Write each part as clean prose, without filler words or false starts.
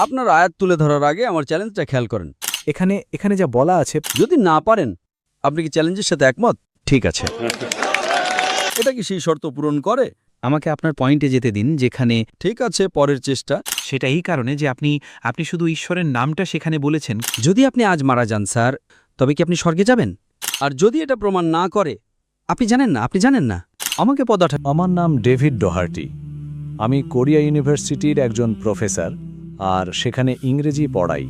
আপনার আয়াত তুলে ধরার আগে আমার চ্যালেঞ্জটা খেয়াল করেন। এখানে যা বলা আছে। যদি না পারেন, আপনি কি চ্যালেঞ্জের সাথে একমত? ঠিক আছে, এটা কি সেই শর্ত পূরণ করে? আমাকে আপনার পয়েন্টে যেতে দিন, যেখানে ঠিক আছে, পরের চেষ্টা। সেটা এই কারণে যে আপনি শুধু ঈশ্বরের নামটা সেখানে বলেছেন। যদি আপনি আজ মারা যান স্যার, তবে কি আপনি স্বর্গে যাবেন? আর যদি এটা প্রমাণ না করে, আপনি জানেন না আমাকে পদার্থ। আমার নাম ডেভিড ডোহার্টি। আমি কোরিয়া ইউনিভার্সিটির একজন প্রফেসর, আর সেখানে ইংরেজি পড়াই।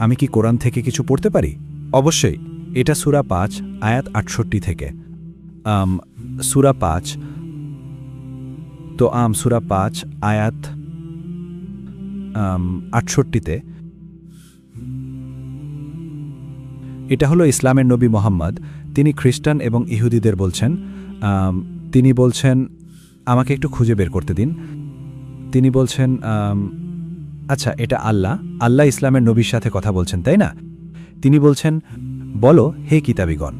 আমি কি কোরআন থেকে কিছু পড়তে পারি? অবশ্যই। এটা সূরা ৫ আয়াত ৬৮ থেকে। সূরা ৫ তো সূরা ৫ আয়াত ৬৮-তে এটা হলো ইসলামের নবী মোহাম্মদ। তিনি খ্রিস্টান এবং ইহুদিদের বলছেন, তিনি বলছেন, আমাকে একটু খুঁজে বের করতে দিন। তিনি বলছেন, আচ্ছা, এটা আল্লাহ ইসলামের নবীর সাথে কথা বলছেন, তাই না? তিনি বলছেন, বলো হে কিতাবীগণ।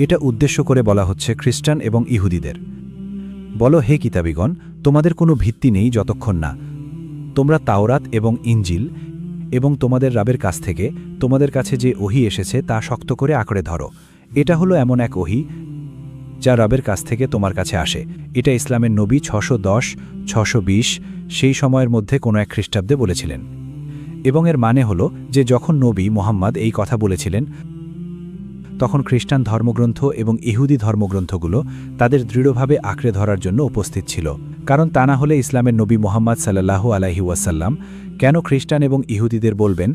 এটা উদ্দেশ্য করে বলা হচ্ছে খ্রিস্টান এবং ইহুদিদের। বলো হে কিতাবীগণ, তোমাদের কোনো ভিত্তি নেই যতক্ষণ না তোমরা তাওরাত এবং ইঞ্জিল এবং তোমাদের রাবের কাছ থেকে তোমাদের কাছে যে ওহী এসেছে তা শক্ত করে আঁকড়ে ধরো। এটা হলো এমন এক ওহী যা রাবের কাছ থেকে তোমার কাছে আসে। এটা ইসলামের নবী ৬১০-৬২০ সেই সময়ের মধ্যে কোনো এক খ্রিস্টাব্দে বলেছিলেন। এবং এর মানে হলো যে যখন নবী মোহাম্মদ এই কথা বলেছিলেন, তখন খ্রিস্টান ধর্মগ্রন্থ এবং ইহুদি ধর্মগ্রন্থগুলো তাদের দৃঢ়ভাবে আঁকড়ে ধরার জন্য উপস্থিত ছিল। কারণ তা না হলে ইসলামের নবী মোহাম্মদ সাল্লাল্লাহু আলাইহি ওয়াসাল্লাম কেন খ্রিস্টান এবং ইহুদিদের বলবেন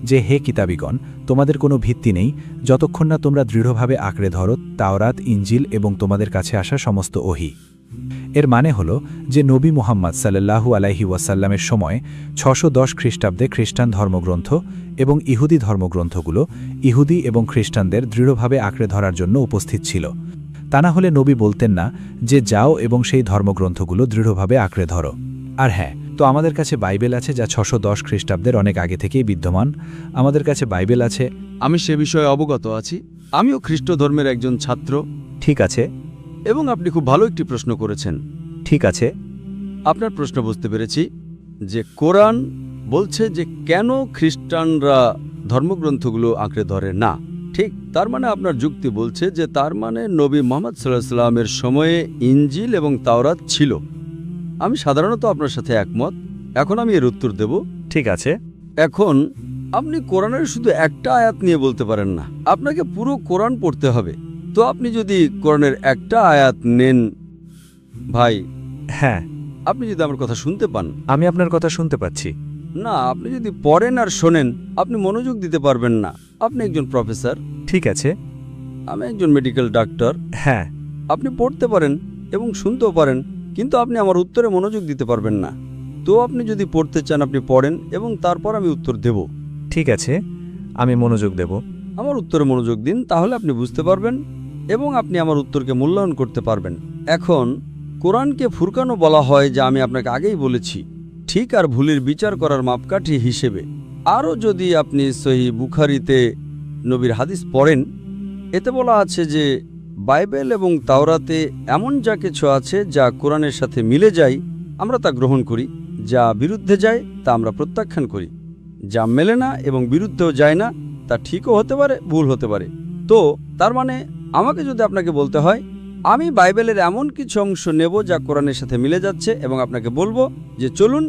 যে হে কিতাবীগণ, তোমাদের কোনো ভিত্তি নেই যতক্ষণ না তোমরা দৃঢ়ভাবে আঁকড়ে ধরো তাওরাত, ইঞ্জিল এবং তোমাদের কাছে আসা সমস্ত ওহী। এর মানে হল যে নবী মুহাম্মদ সাল্লাল্লাহু আলাইহি ওয়াসাল্লামের সময় ৬১০ খ্রিস্টাব্দে খ্রিস্টান ধর্মগ্রন্থ এবং ইহুদি ধর্মগ্রন্থগুলো ইহুদি এবং খ্রিস্টানদের দৃঢ়ভাবে আঁকড়ে ধরার জন্য উপস্থিত ছিল। তা না হলে নবী বলতেন না যে যাও এবং সেই ধর্মগ্রন্থগুলো দৃঢ়ভাবে আঁকড়ে ধরো। আর হ্যাঁ, তো আমাদের কাছে বাইবেল আছে যা ৬১০ খ্রিস্টাব্দের অনেক আগে থেকেই বিদ্যমান। আমাদের কাছে বাইবেল আছে। আমি সে বিষয়ে অবগত আছি। আমিও খ্রিস্ট ধর্মের একজন ছাত্র। ঠিক আছে, এবং আপনি খুব ভালো একটি প্রশ্ন করেছেন। ঠিক আছে, আপনার প্রশ্ন বুঝতে পেরেছি যে কোরআন বলছে যে কেন খ্রিস্টানরা ধর্মগ্রন্থগুলো আঁকড়ে ধরে না। ঠিক, তার মানে আপনার যুক্তি বলছে যে তার মানে নবী মুহাম্মদ সাল্লাল্লাহু আলাইহি ওয়াসাল্লামের সময়ে ইঞ্জিল এবং তাওরাত ছিল। আমি সাধারণত আপনার সাথে একমত। এখন আমি এর উত্তর দেব। ঠিক আছে। এখন আপনি কোরআনের শুধু একটা আয়াত নিয়ে বলতে পারেন না, আপনাকে পুরো কোরআন পড়তে হবে। তো আপনি যদি কোরআনের একটা আয়াত নেন, ভাই, হ্যাঁ, আপনি যদি আমার কথা শুনতে পান। আমি আপনার কথা শুনতে পাচ্ছি। না, আপনি যদি পড়েন আর শোনেন, আপনি মনোযোগ দিতে পারবেন না। আপনি একজন প্রফেসর, ঠিক আছে। আমি একজন মেডিকেল ডাক্তার। হ্যাঁ, আপনি পড়তে পারেন এবং শুনতেও পারেন, কিন্তু আপনি আমার উত্তরে মনোযোগ দিতে পারবেন না। তো আপনি যদি পড়তে চান, আপনি পড়েন এবং তারপর আমি উত্তর দেব। ঠিক আছে, আমি মনোযোগ দেব। আমার উত্তরে মনোযোগ দিন, তাহলে আপনি বুঝতে পারবেন এবং আপনি আমার উত্তরকে মূল্যায়ন করতে পারবেন। এখন কোরআনকে ফুরকানও বলা হয়, যা আমি আপনাকে আগেই বলেছি, ঠিক আর ভুলের বিচার করার মাপকাঠি হিসেবে। আরও যদি আপনি সহিহ বুখারীতে নবীর হাদিস পড়েন, এতে বলা আছে যে বাইবেল এবং তাওরাতে এমন যা কিছু আছে যা কোরআনের সাথে মিলে যায় আমরা তা গ্রহণ করি, যা বিরুদ্ধে যায় তা আমরা প্রত্যাখ্যান করি। যা মেলে না এবং বিরুদ্ধেও যায় না তা ঠিকও হতে পারে, ভুল হতে পারে। তো তার মানে আমাকে যদি আপনাকে বলতে হয়, আমি বাইবেলের এমন কিছু অংশ নেব যা কোরআনের সাথে মিলে যাচ্ছে এবং আপনাকে বলবো যে চলুন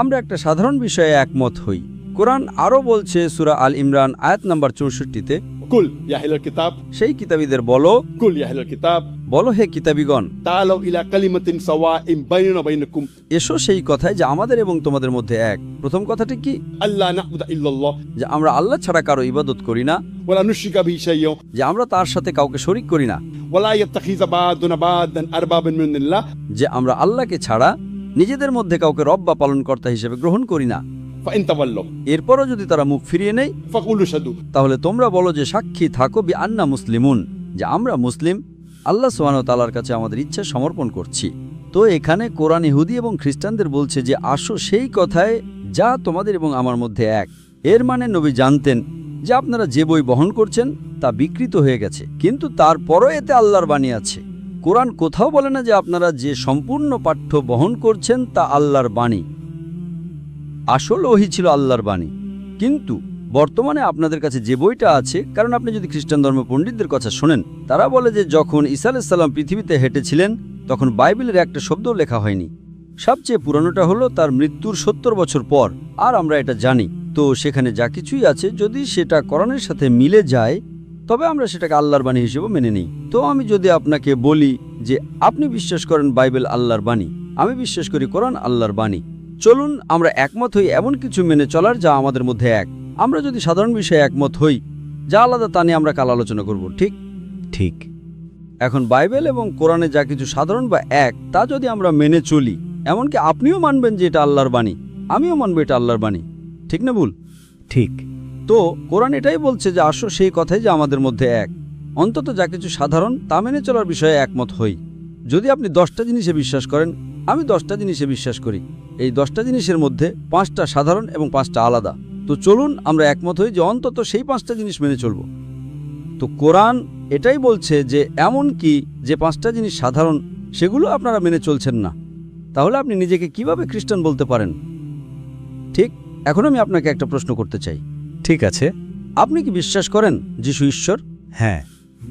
আমরা একটা সাধারণ বিষয়ে একমত হই। কোরআন আরও বলছে সূরা আল ইমরান আয়াত নাম্বার ৬৪-তে, কুল ইয়া আহলাল কিতাব, সেই কিতাবীদের বলো, কুল ইয়া আহলাল কিতাব, বলো হে কিতাবীগণ, তাআলাউ ইলা কালিমাতিন সাওয়াইন বাইনানা ওয়া বাইনাকুম, এসো সেই কথায় যে আমাদের এবং তোমাদের মধ্যে এক। প্রথম কথাটি কি? আল্লা না'বুদা ইল্লাল্লাহ, যে আমরা আল্লাহ ছাড়া কারো ইবাদত করি না, ওয়া লা নুশরিকা বিহি শাইয়্যান, যে আমরা তার সাথে কাউকে শরীক করি না, ওয়া লা ইয়াত্তাখিযা বা'দুনা বা'দান আরবাবান মিন দুনিল্লাহ, যে আমরা আল্লাহকে ছাড়া নিজেদের মধ্যে কাউকে রব বা পালনকর্তা হিসেবে গ্রহণ করি না। ফাইন তাওয়াল্লাউ, এরপরও যদি তারা মুখ ফিরিয়ে নেয়, ফাকুলু শাদু, তাহলে তোমরা বলো যে সাক্ষী থাকো বি আন্না মুসলিমুন, যে আমরা মুসলিম, আল্লাহ সুবহানাহু ওয়া তাআলার কাছে আমাদের ইচ্ছা সমর্পণ করছি। তো এখানে কোরআন ইহুদি এবং খ্রিস্টানদের বলছে যে আসো সেই কথায় যা তোমাদের এবং আমার মধ্যে এক। এর মানে নবী জানতেন যে আপনারা যে বই বহন করছেন তা বিকৃত হয়ে গেছে, কিন্তু তারপরও এতে আল্লাহর বাণী আছে। কোরআন কোথাও বলে না যে আপনারা যে সম্পূর্ণ পাঠ্য বহন করছেন তা আল্লাহর বাণী। আসল ওহী ছিল আল্লাহর বাণী। কিন্তু বর্তমানে আপনাদের কাছে যে বইটা আছে, কারণ আপনি যদি খ্রিস্টান ধর্ম পণ্ডিতদের কথা শোনেন, তারা বলে যে যখন ঈসা আলাইহিস সালাম পৃথিবীতে হেঁটেছিলেন তখন বাইবেলের একটা শব্দও লেখা হয়নি। সবচেয়ে পুরানোটা হলো তার মৃত্যুর 70 বছর পর, আর আমরা এটা জানি। তো সেখানে যা কিছুই আছে যদি সেটা কোরআনের সাথে মিলে যায় তবে আমরা সেটাকে আল্লাহর বাণী হিসেবে মেনে নিই। তো আমি যদি আপনাকে বলি যে আপনি বিশ্বাস করেন বাইবেল আল্লাহর বাণী, আমি বিশ্বাস করি কোরআন আল্লাহর বাণী, চলুন আমরা একমত হই এমন কিছু মেনে চলার যা আমাদের মধ্যে এক। আমরা যদি সাধারণ বিষয়ে একমত হই, যা আলাদা তা নিয়ে আমরা কাল আলোচনা করব, ঠিক? ঠিক। এখন বাইবেল এবং কোরআনে যা কিছু সাধারণ বা এক তা যদি আমরা মেনে চলি, এমনকি আপনিও মানবেন যে এটা আল্লাহর বাণী, আমিও মানব এটা আল্লাহর বাণী, ঠিক না ভুল? ঠিক। তো কোরআন এটাই বলছে যে আসো সেই কথাই যে আমাদের মধ্যে এক, অন্তত যা কিছু সাধারণ তা মেনে চলার বিষয়ে একমত হই। যদি আপনি 10টা জিনিসে বিশ্বাস করেন, আমি 10টা জিনিসে বিশ্বাস করি, এই 10টা জিনিসের মধ্যে 5টা সাধারণ এবং 5টা আলাদা। তো চলুন আমরা একমত হই যে অন্তত সেই 5টা জিনিস মেনে চলব। তো কোরআন এটাই বলছে যে এমন কি যে 5টা জিনিস সাধারণ সেগুলো আপনারা মেনে চলছেন না, তাহলে আপনি নিজেকে কিভাবে খ্রিস্টান বলতে পারেন? ঠিক। এখন আমি আপনাকে একটা প্রশ্ন করতে চাই। ঠিক আছে। আপনি কি বিশ্বাস করেন যিশু ঈশ্বর? হ্যাঁ।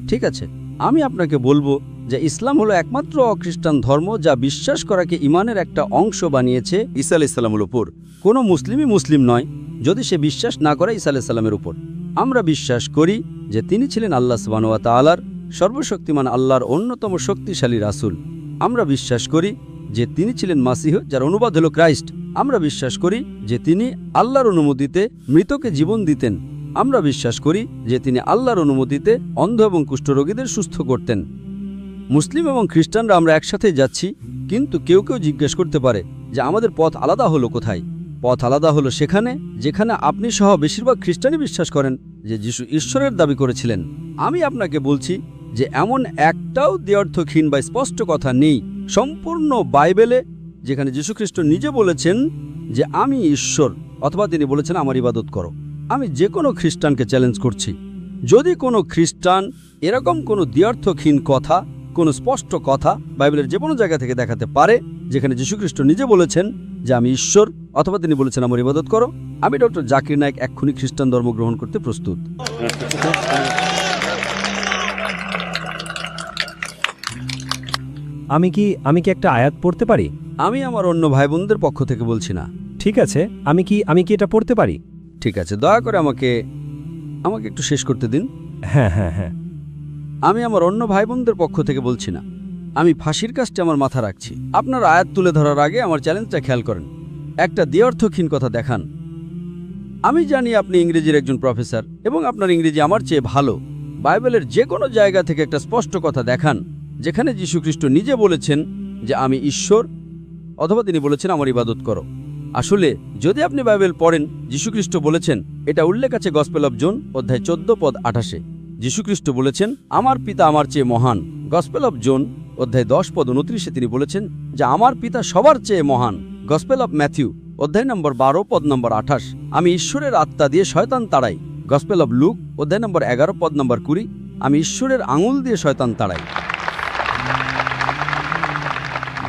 ঠিক আছে, আমি আপনাকে বলবো যে ইসলাম হলো একমাত্র অখ্রিস্টান ধর্ম যা বিশ্বাস করাকে ইমানের একটা অংশ বানিয়েছে ঈসা আলাইহিস সালামের উপর। কোনো মুসলিমই মুসলিম নয় যদি সে বিশ্বাস না করে ঈসা আলাইহিস সালামের উপর। আমরা বিশ্বাস করি যে তিনি ছিলেন আল্লাহ সুবহানাহু ওয়া তাআলার সর্বশক্তিমান আল্লাহর অন্যতম শক্তিশালী রাসূল। আমরা বিশ্বাস করি যে তিনি ছিলেন মাসিহ, যার অনুবাদ হলো ক্রাইস্ট। আমরা বিশ্বাস করি যে তিনি আল্লাহর অনুমতিতে মৃতকে জীবন দিতেন। আমরা বিশ্বাস করি যে তিনি আল্লাহর অনুমতিতে অন্ধ এবং কুষ্ঠরোগীদের সুস্থ করতেন। মুসলিম এবং খ্রিস্টানরা আমরা একসাথে যাচ্ছি, কিন্তু কেউ কেউ জিজ্ঞেস করতে পারে যে আমাদের পথ আলাদা হলো কোথায়? পথ আলাদা হলো সেখানে যেখানে আপনি সহ বেশিরভাগ খ্রিস্টানই বিশ্বাস করেন যে যিশু ঈশ্বরের দাবি করেছিলেন। আমি আপনাকে বলছি যে এমন একটাও দ্ব্যর্থহীন বা স্পষ্ট কথা নেই সম্পূর্ণ বাইবেলে যেখানে যীশুখ্রিস্ট নিজে বলেছেন যে আমি ঈশ্বর, অথবা তিনি বলেছেন আমার ইবাদত করো। আমি যে কোনো খ্রিস্টানকে চ্যালেঞ্জ করছি, যদি কোনো খ্রিস্টান এরকম কোনো দ্ব্যর্থহীন কথা, কোনো স্পষ্ট কথা বাইবেলের যে কোনো জায়গা থেকে দেখাতে পারে যেখানে যীশুখ্রিস্ট নিজে বলেছেন যে আমি ঈশ্বর, অথবা তিনি বলেছেন আমার ইবাদত করো, আমি ডক্টর জাকির নায়েক এক্ষুনি খ্রিস্টান ধর্ম গ্রহণ করতে প্রস্তুত। আমি কি একটা আয়াত পড়তে পারি? আমি আমার অন্য ভাই বোনদের পক্ষ থেকে বলছি না। ঠিক আছে, আমি কি এটা পড়তে পারি? ঠিক আছে, দয়া করে আমাকে একটু শেষ করতে দিন। হ্যাঁ হ্যাঁ হ্যাঁ। আমি আমার অন্য ভাই বোনদের পক্ষ থেকে বলছি না। আমি ফাঁসির কাজটা আমার মাথা রাখছি। আপনার আয়াত তুলে ধরার আগে আমার চ্যালেঞ্জটা খেয়াল করেন। একটা দ্ব্যর্থহীন কথা দেখান। আমি জানি আপনি ইংরেজির একজন প্রফেসর এবং আপনার ইংরেজি আমার চেয়ে ভালো। বাইবেলের যে কোনো জায়গা থেকে একটা স্পষ্ট কথা দেখান যেখানে যীশুখ্রিস্ট নিজে বলেছেন যে আমি ঈশ্বর, অথবা তিনি বলেছেন আমার ইবাদত করো। আসলে যদি আপনি বাইবেল পড়েন, যীশুখ্রিস্ট বলেছেন, এটা উল্লেখ আছে গসপেল অফ জন অধ্যায় 14 পদ 28। যীশুখ্রিস্ট বলেছেন আমার পিতা আমার চেয়ে মহান। গসপেল অফ জন অধ্যায় 10 পদ 29 তিনি বলেছেন যে আমার পিতা সবার চেয়ে মহান। গসপেল অফ ম্যাথিউ অধ্যায় নম্বর 12 পদ নম্বর 28, আমি ঈশ্বরের আত্মা দিয়ে শয়তান তাড়াই। গসপেল অফ লুক অধ্যায় নম্বর 11 পদ নম্বর 20, আমি ঈশ্বরের আঙুল দিয়ে শয়তান তাড়াই।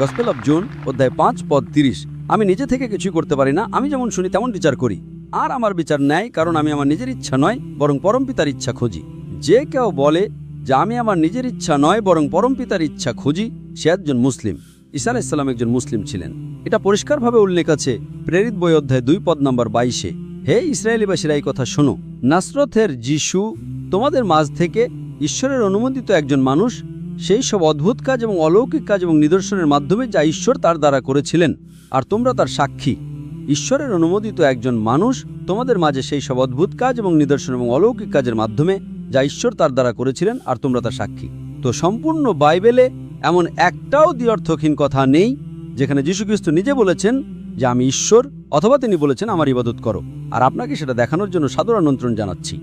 গসপেল অফ জন অধ্যায় 5 পদ 30, আমি নিজে থেকে কিছুই করতে পারি না, আমি যেমন শুনি তেমন বিচার করি, আর আমার বিচার ন্যায়, কারণ আমি আমার নিজের ইচ্ছা নয় বরং পরমপিতার ইচ্ছা খুঁজি। যে কেউ বলে যে আমি আমার নিজের ইচ্ছা নয় বরং পরমপিতার ইচ্ছা খুঁজি, সে একজন মুসলিম। ঈসা আলাইহিস সালাম একজন মুসলিম ছিলেন, এটা পরিষ্কারভাবে উল্লেখ আছে প্রেরিত বই অধ্যায় 2 পদ নম্বর 22। হে ইসরায়েলিবাসীরা, এই কথা শোনো, নাসরথের যিশু তোমাদের মাঝ থেকে ঈশ্বরের অনুমোদিত একজন মানুষ, সেই সব অদ্ভুত কাজ এবং অলৌকিক কাজ এবং নিদর্শনের মাধ্যমে যা ঈশ্বর তার দ্বারা করেছিলেন, আর তোমরা তার সাক্ষী। ঈশ্বরের অনুমোদিত একজন মানুষ তোমাদের মাঝে সেই সব অদ্ভুত কাজ এবং নিদর্শন এবং অলৌকিক কাজের মাধ্যমে যা ঈশ্বর তার দ্বারা করেছিলেন, আর তোমরা তার সাক্ষী। তো সম্পূর্ণ বাইবেলে এমন একটাও দ্ব্যর্থহীন কথা নেই যেখানে যীশুখ্রিস্ট নিজে বলেছেন যে আমি ঈশ্বর, অথবা তিনি বলেছেন আমার ইবাদত করো। আর আপনাকে সেটা দেখানোর জন্য সাদর আমন্ত্রণ জানাচ্ছি।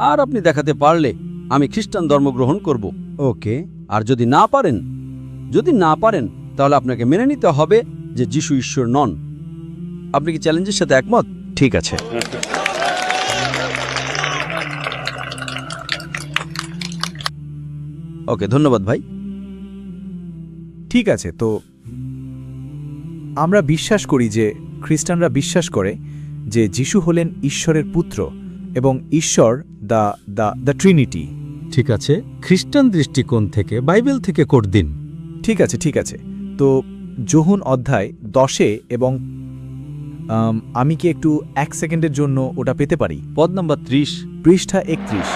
আর আপনি দেখাতে পারলে আমি খ্রিস্টান ধর্ম গ্রহণ করব। ওকে। আর যদি না পারেন তাহলে আপনাকে মেনে নিতে হবে যে যিশু ঈশ্বর নন। আপনি কি চ্যালেঞ্জের সাথে একমত? ঠিক আছে। ওকে, ধন্যবাদ ভাই। ঠিক আছে, তো আমরা বিশ্বাস করি যে খ্রিস্টানরা বিশ্বাস করে যে যিশু হলেন ঈশ্বরের পুত্র এবং ঈশ্বর দ্য দ্য দ্য ট্রিনিটি। ঠিক আছে, খ্রিস্টান দৃষ্টিকোণ থেকে বাইবেল থেকে কোট দিন। ঠিক আছে। তো যোহন অধ্যায় 10 এবং আমি কি একটু 1 সেকেন্ডের জন্য ওটা পেতে পারি? পদ নাম্বার 30, পৃষ্ঠা 31।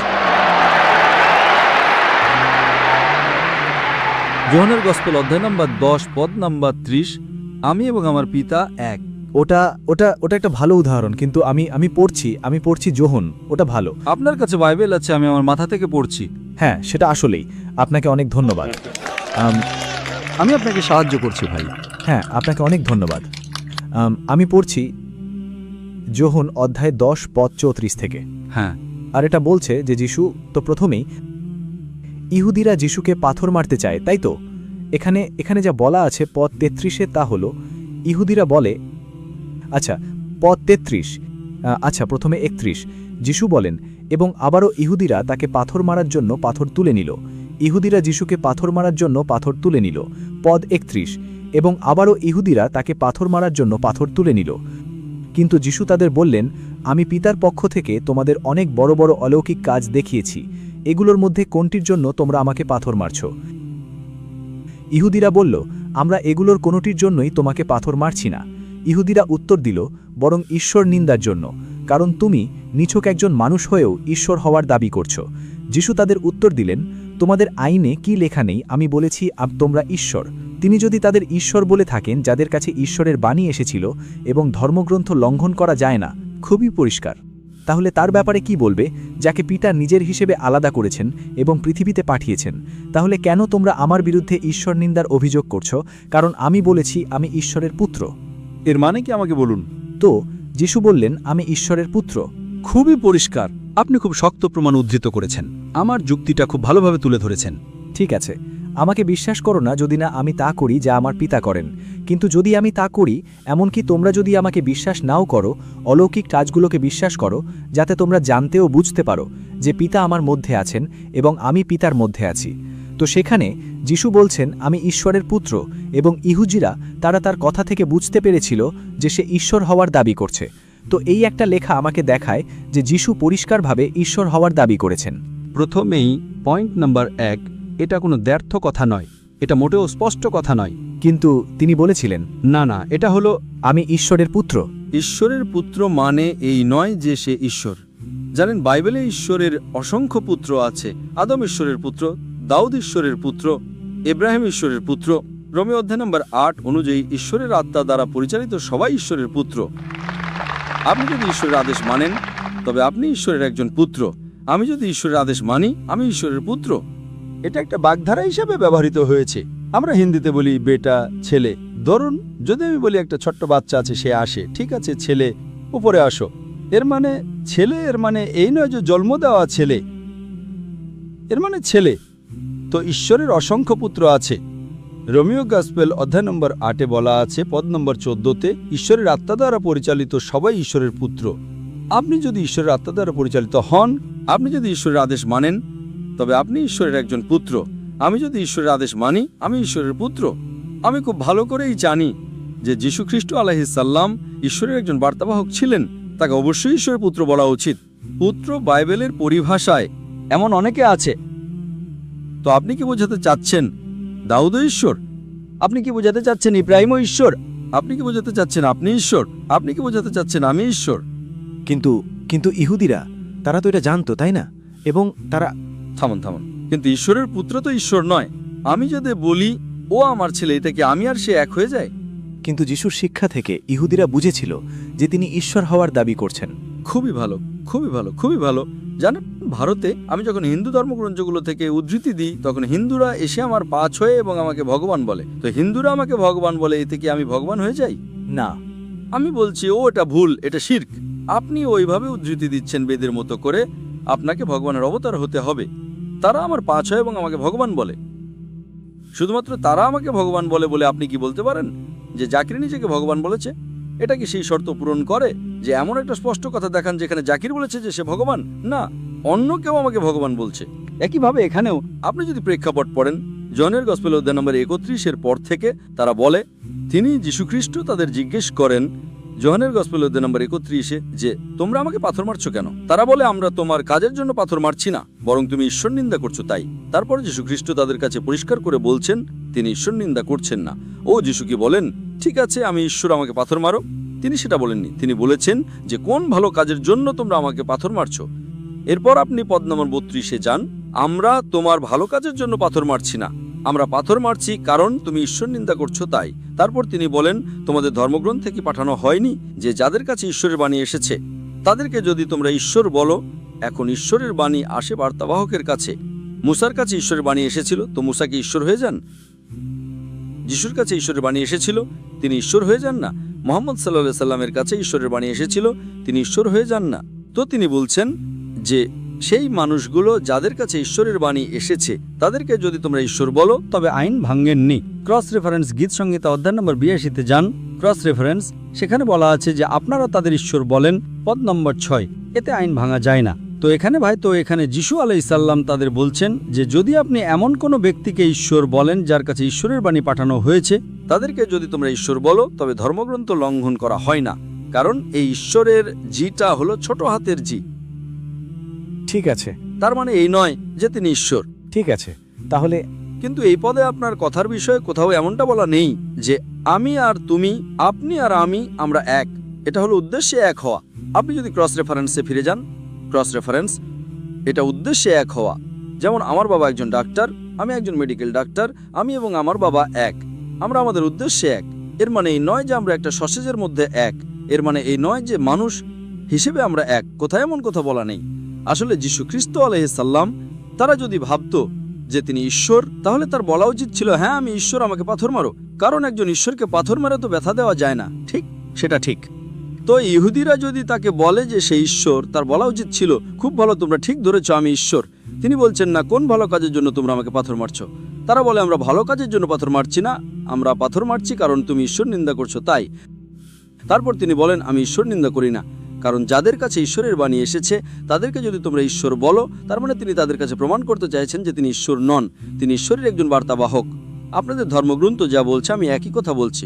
যোহানের গসপেল অধ্যায় নাম্বার 10 পদ নাম্বার 30, আমি এবং আমার পিতা এক। ওটা ওটা ওটা একটা ভালো উদাহরণ, কিন্তু আমি পড়ছি যোহন, ওটা ভালো। আপনার কাছে বাইবেল আছে, আমি আমার মাথা থেকে পড়ছি। হ্যাঁ, সেটা আসলেই। আপনাকে অনেক ধন্যবাদ। আমি আপনাকে সাহায্য করছি ভাই। হ্যাঁ, আপনাকে অনেক ধন্যবাদ। আমি পড়ছি যোহন অধ্যায় 10 পদ 34 থেকে। হ্যাঁ, আর এটা বলছে যে যিশু তো প্রথমেই ইহুদিরা যিশুকে পাথর মারতে চায়, তাই তো? এখানে যা বলা আছে পদ 33-এ তা হলো ইহুদিরা বলে, আচ্ছা পদ 33, আচ্ছা প্রথমে 31। যিশু বলেন, এবং আবারও ইহুদিরা তাকে পাথর মারার জন্য পাথর তুলে নিল। ইহুদিরা যিশুকে পাথর মারার জন্য পাথর তুলে নিল। পদ 31, এবং আবারও ইহুদিরা তাকে পাথর মারার জন্য পাথর তুলে নিল। কিন্তু যিশু তাদের বললেন, আমি পিতার পক্ষ থেকে তোমাদের অনেক বড় বড় অলৌকিক কাজ দেখিয়েছি, এগুলোর মধ্যে কোনটির জন্য তোমরা আমাকে পাথর মারছ? ইহুদিরা বলল, আমরা এগুলোর কোনোটির জন্যই তোমাকে পাথর মারছি না। ইহুদিরা উত্তর দিল, বরং ঈশ্বর নিন্দার জন্য, কারণ তুমি নিছক একজন মানুষ হয়েও ঈশ্বর হওয়ার দাবি করছ। যিশু তাদের উত্তর দিলেন, তোমাদের আইনে কি লেখা নেই আমি বলেছি তোমরা ঈশ্বর? তিনি যদি তাদের ঈশ্বর বলে থাকেন যাদের কাছে ঈশ্বরের বাণী এসেছিল এবং ধর্মগ্রন্থ লঙ্ঘন করা যায় না, খুবই পরিষ্কার, তাহলে তার ব্যাপারে কি বলবে যাকে পিতা নিজের হিসেবে আলাদা করেছেন এবং পৃথিবীতে পাঠিয়েছেন? তাহলে কেন তোমরা আমার বিরুদ্ধে ঈশ্বর নিন্দার অভিযোগ করছো? কারণ আমি বলেছি আমি ঈশ্বরের পুত্র। এর মানে কি আমাকে বলুন। তো যিশু বললেন, আমি ঈশ্বরের পুত্র। খুবই পরিষ্কার, আপনি খুব শক্ত প্রমাণ উদ্ধৃত করেছেন, আমার যুক্তিটা খুব ভালোভাবে তুলে ধরেছেন। ঠিক আছে, আমাকে বিশ্বাস করো না যদি না আমি তা করি যা আমার পিতা করেন, কিন্তু যদি আমি তা করি, এমনকি তোমরা যদি আমাকে বিশ্বাস নাও করো, অলৌকিক কাজগুলোকে বিশ্বাস করো, যাতে তোমরা জানতে ও বুঝতে পারো যে পিতা আমার মধ্যে আছেন এবং আমি পিতার মধ্যে আছি। তো সেখানে যিশু বলছেন আমি ঈশ্বরের পুত্র, এবং ইহুদিরা তারা তার কথা থেকে বুঝতে পেরেছিল যে সে ঈশ্বর হওয়ার দাবি করছে। তো এই একটা লেখা আমাকে দেখায় যে যিশু পরিষ্কারভাবে ঈশ্বর হওয়ার দাবি করেছেন। প্রথমেই পয়েন্ট নাম্বার 1, এটা কোনো ব্যর্থ কথা নয়, এটা মোটেও স্পষ্ট কথা নয়। কিন্তু তিনি বলেছিলেন, না, এটা হলো আমি ঈশ্বরের পুত্র। ঈশ্বরের পুত্র মানে এই নয় যে সে ঈশ্বর। জানেন, বাইবেলে ঈশ্বরের অসংখ্য পুত্র আছে। আদম ঈশ্বরের পুত্র, দাউদ ঈশ্বরের পুত্র, ইব্রাহিম ঈশ্বরের পুত্র। রোমীয় অধ্যায় নম্বর 8 অনুযায়ী ঈশ্বরের আত্মা দ্বারা পরিচালিত সবাই ঈশ্বরের পুত্র। আপনি যদি ঈশ্বরের আদেশ মানেন তবে আপনি ঈশ্বরের একজন পুত্র। আমি যদি ঈশ্বরের আদেশ মানি আমি ঈশ্বরের পুত্র। এটা একটা বাগধারা হিসেবে ব্যবহৃত হয়েছে। আমরা হিন্দিতে বলি বেটা, ছেলে। ধরুন যদি আমি বলি একটা ছোট্ট বাচ্চা আছে, সে আসে, ঠিক আছে ছেলে উপরে আসো, এর মানে ছেলে, এর মানে এই নয় যে জন্ম দেওয়া ছেলে, এর মানে ছেলে। তো ঈশ্বরের অসংখ্য পুত্র আছে। রোমীয় গসপেল অধ্যায় নম্বর 8-এ বলা আছে পদ নম্বর 14-তে, ঈশ্বরের আত্মা দ্বারা পরিচালিত সবাই ঈশ্বরের পুত্র। আপনি যদি ঈশ্বরের আত্মা দ্বারা পরিচালিত হন, আপনি যদি ঈশ্বরের আদেশ মানেন তবে আপনি ঈশ্বরের একজন পুত্র। আমি যদি ঈশ্বরের আদেশ মানি আমি ঈশ্বরের পুত্র। আমি খুব ভালো করেই জানি যে যীশু খ্রিস্ট আলাইহিস সালাম ঈশ্বরের একজন বার্তাবাহক ছিলেন, তাকে অবশ্যই ঈশ্বরের পুত্র বলা উচিত। পুত্র বাইবেলের পরিভাষায় এমন অনেকে আছে। তো আপনি কি বোঝাতে চাচ্ছেন দাউদ ঈশ্বর? আপনি কি বোঝাতে চাচ্ছেন ইব্রাহিম ঈশ্বর? আপনি কি বোঝাতে চাচ্ছেন আপনি ঈশ্বর? আপনি কি বোঝাতে চাচ্ছেন আমি ঈশ্বর? কিন্তু ইহুদিরা তারা তো এটা জানতো, তাই না? এবং তারা থামুন। কিন্তু ঈশ্বরের পুত্র তো ঈশ্বর নয়। আমি যদি বলি ও আমার ছেলে, এটা কি আমি আর সে এক হয়ে যায়? কিন্তু যিশুর শিক্ষা থেকে ইহুদিরা বুঝেছিল যে তিনি ঈশ্বর হওয়ার দাবি করছেন। খুবই ভালো। জানেন, ভারতে আমি যখন হিন্দু ধর্মগ্রন্থগুলো থেকে উদ্ধৃতি দিই তখন হিন্দুরা এসে আমার পা ছুঁয়ে এবং আমাকে ভগবান বলে। তো হিন্দুরা আমাকে ভগবান বলে, এতে কি আমি ভগবান হয়ে যাই? না, আমি বলছি ও এটা ভুল, এটা শিরক। আপনি ওইভাবে উদ্ধৃতি দিচ্ছেন বেদের মতো করে, আপনাকে ভগবানের অবতার হতে হবে। তারা আমার পা ছুঁয়ে এবং আমাকে ভগবান বলে। শুধুমাত্র তারা আমাকে ভগবান বলে বলে আপনি কি বলতে পারেন যে জাকির নিজেকে ভগবান বলেছে? এটা কি সেই শর্ত পূরণ করে যে এমন একটা স্পষ্ট কথা দেখান যেখানে জাকির বলেছে যে সে ভগবান? না, অন্য কেউ আমাকে ভগবান বলছে। একইভাবে এখানেও আপনি যদি প্রেক্ষাপট পড়েন, জনের গসপেল অধ্যায় নম্বর 31-এর পর থেকে তারা বলে তিনি যীশুখ্রিস্ট। তাদের জিজ্ঞেস করেন যোহানের গসপেল অধ্যায় নম্বর 31 যে তোমরা আমাকে পাথর মারছো কেন? তারা বলে আমরা তোমার কাজের জন্য পাথর মারছি না, বরং তুমি ঈশ্বর নিন্দা করছো তাই। তারপর যীশু খ্রিস্ট তাদের কাছে পরিষ্কার করে বলছেন তিনি ঈশ্বর নিন্দা করছেন না। ও যীশু কি বলেন ঠিক আছে আমি ঈশ্বর, আমাকে পাথর মারো? তিনি সেটা বলেননি। তিনি বলেছেন যে কোন ভালো কাজের জন্য তোমরা আমাকে পাথর মারছো। এরপর আপনি পদ নম্বর 32 যান, আমরা তোমার ভালো কাজের জন্য পাথর মারছি না, আমরা পাথর মারছি কারণ তুমি ঈশ্বর নিন্দা করছো তাই। তারপর তিনি বলেন তোমাদের ধর্মগ্রন্থ থেকে পাঠানো হয়নি যে যাদের কাছে ঈশ্বরের বাণী এসেছে তাদেরকে যদি তোমরা ঈশ্বর বলো? এখন ঈশ্বরের বাণী আসে বার্তাবাহকের কাছে। মুসার কাছে ঈশ্বরের বাণী এসেছিল, তো মুসা কি ঈশ্বর হয়ে যান? যিশুর কাছে ঈশ্বরের বাণী এসেছিল, তিনি ঈশ্বর হয়ে যান না। মুহাম্মদ সাল্লাল্লাহু আলাইহি সাল্লামের কাছে ঈশ্বরের বাণী এসেছিল, তিনি ঈশ্বর হয়ে যান না। তো তিনি বলছেন যে সেই মানুষগুলো যাদের কাছে ঈশ্বরের বাণী এসেছে তাদেরকে যদি তোমরা ঈশ্বর বলো তবে আইন ভাঙেননি। ক্রস রেফারেন্স গীত সংহিতা অধ্যায় নম্বর 82 যান, ক্রস রেফারেন্স, সেখানে বলা আছে যে আপনারা তাদের ঈশ্বর বলেন, পদ নম্বর 6, এতে আইন ভাঙা যায় না। তো এখানে ভাই, তো এখানে যিশু আলাইহিস সালাম তাদের বলছেন যে যদি আপনি এমন কোনো ব্যক্তিকে ঈশ্বর বলেন যার কাছে ঈশ্বরের বাণী পাঠানো হয়েছে তাদেরকে যদি তোমরা ঈশ্বর বলো তবে ধর্মগ্রন্থ লঙ্ঘন করা হয় না, কারণ এই ঈশ্বরের জিটা হলো ছোট হাতের জি। ঠিক আছে, তার মানে এই নয় যে তিনি ঈশ্বর। ঠিক আছে, তাহলে কিন্তু এই পদে আপনার কথার বিষয়ে কোথাও এমনটা বলা নেই যে আমি আর তুমি, আপনি আর আমি, আমরা এক। এটা হলো উদ্দেশ্যে এক হওয়া। আপনি যদি ক্রস রেফারেন্সে ফিরে যান, ক্রস রেফারেন্স, এটা উদ্দেশ্যে এক হওয়া। যেমন আমার বাবা একজন ডাক্তার, আমি একজন মেডিকেল ডাক্তার, আমি এবং আমার বাবা এক, আমরা আমাদের উদ্দেশ্যে এক। এর মানে এই নয় যে আমরা একটা সসেজের মধ্যে এক, এর মানে এই নয় যে মানুষ হিসেবে আমরা এক। কোথায় এমন কথা বলা নেই। আসলে যীশু খ্রিস্ট আলাইহিস সালাম তারা যদি ভাবতো যে তিনি ঈশ্বর, তাহলে তার বলা উচিত ছিল হ্যাঁ আমি ঈশ্বর, আমাকে পাথর মারো, কারণ একজন ঈশ্বরকে পাথর মারে তো ব্যথা দেওয়া যায় না। ঠিক, সেটা ঠিক। তো ইহুদিরা যদি তাকে বলে যে সে ঈশ্বর, তার বলা উচিত ছিল খুব ভালো, তোমরা ঠিক ধরেছ, আমি ঈশ্বর। তিনি বলছেন না কোন ভালো কাজের জন্য তোমরা আমাকে পাথর মারছো। তারা বলে আমরা ভালো কাজের জন্য পাথর মারছি না, আমরা পাথর মারছি কারণ তুমি ঈশ্বর নিন্দা করছো তাই। তারপর তিনি বলেন আমি ঈশ্বর নিন্দা করি না, কারণ যাদের কাছে ঈশ্বরের বাণী এসেছে তাদেরকে যদি তোমরা ঈশ্বর বলো, তার মানে তিনি তাদের কাছে প্রমাণ করতে চাইছেন যে তিনি ঈশ্বর নন, তিনি ঈশ্বরের একজন বার্তাবাহক। আপনাদের ধর্মগ্রন্থ যা বলছে আমি একই কথা বলছি।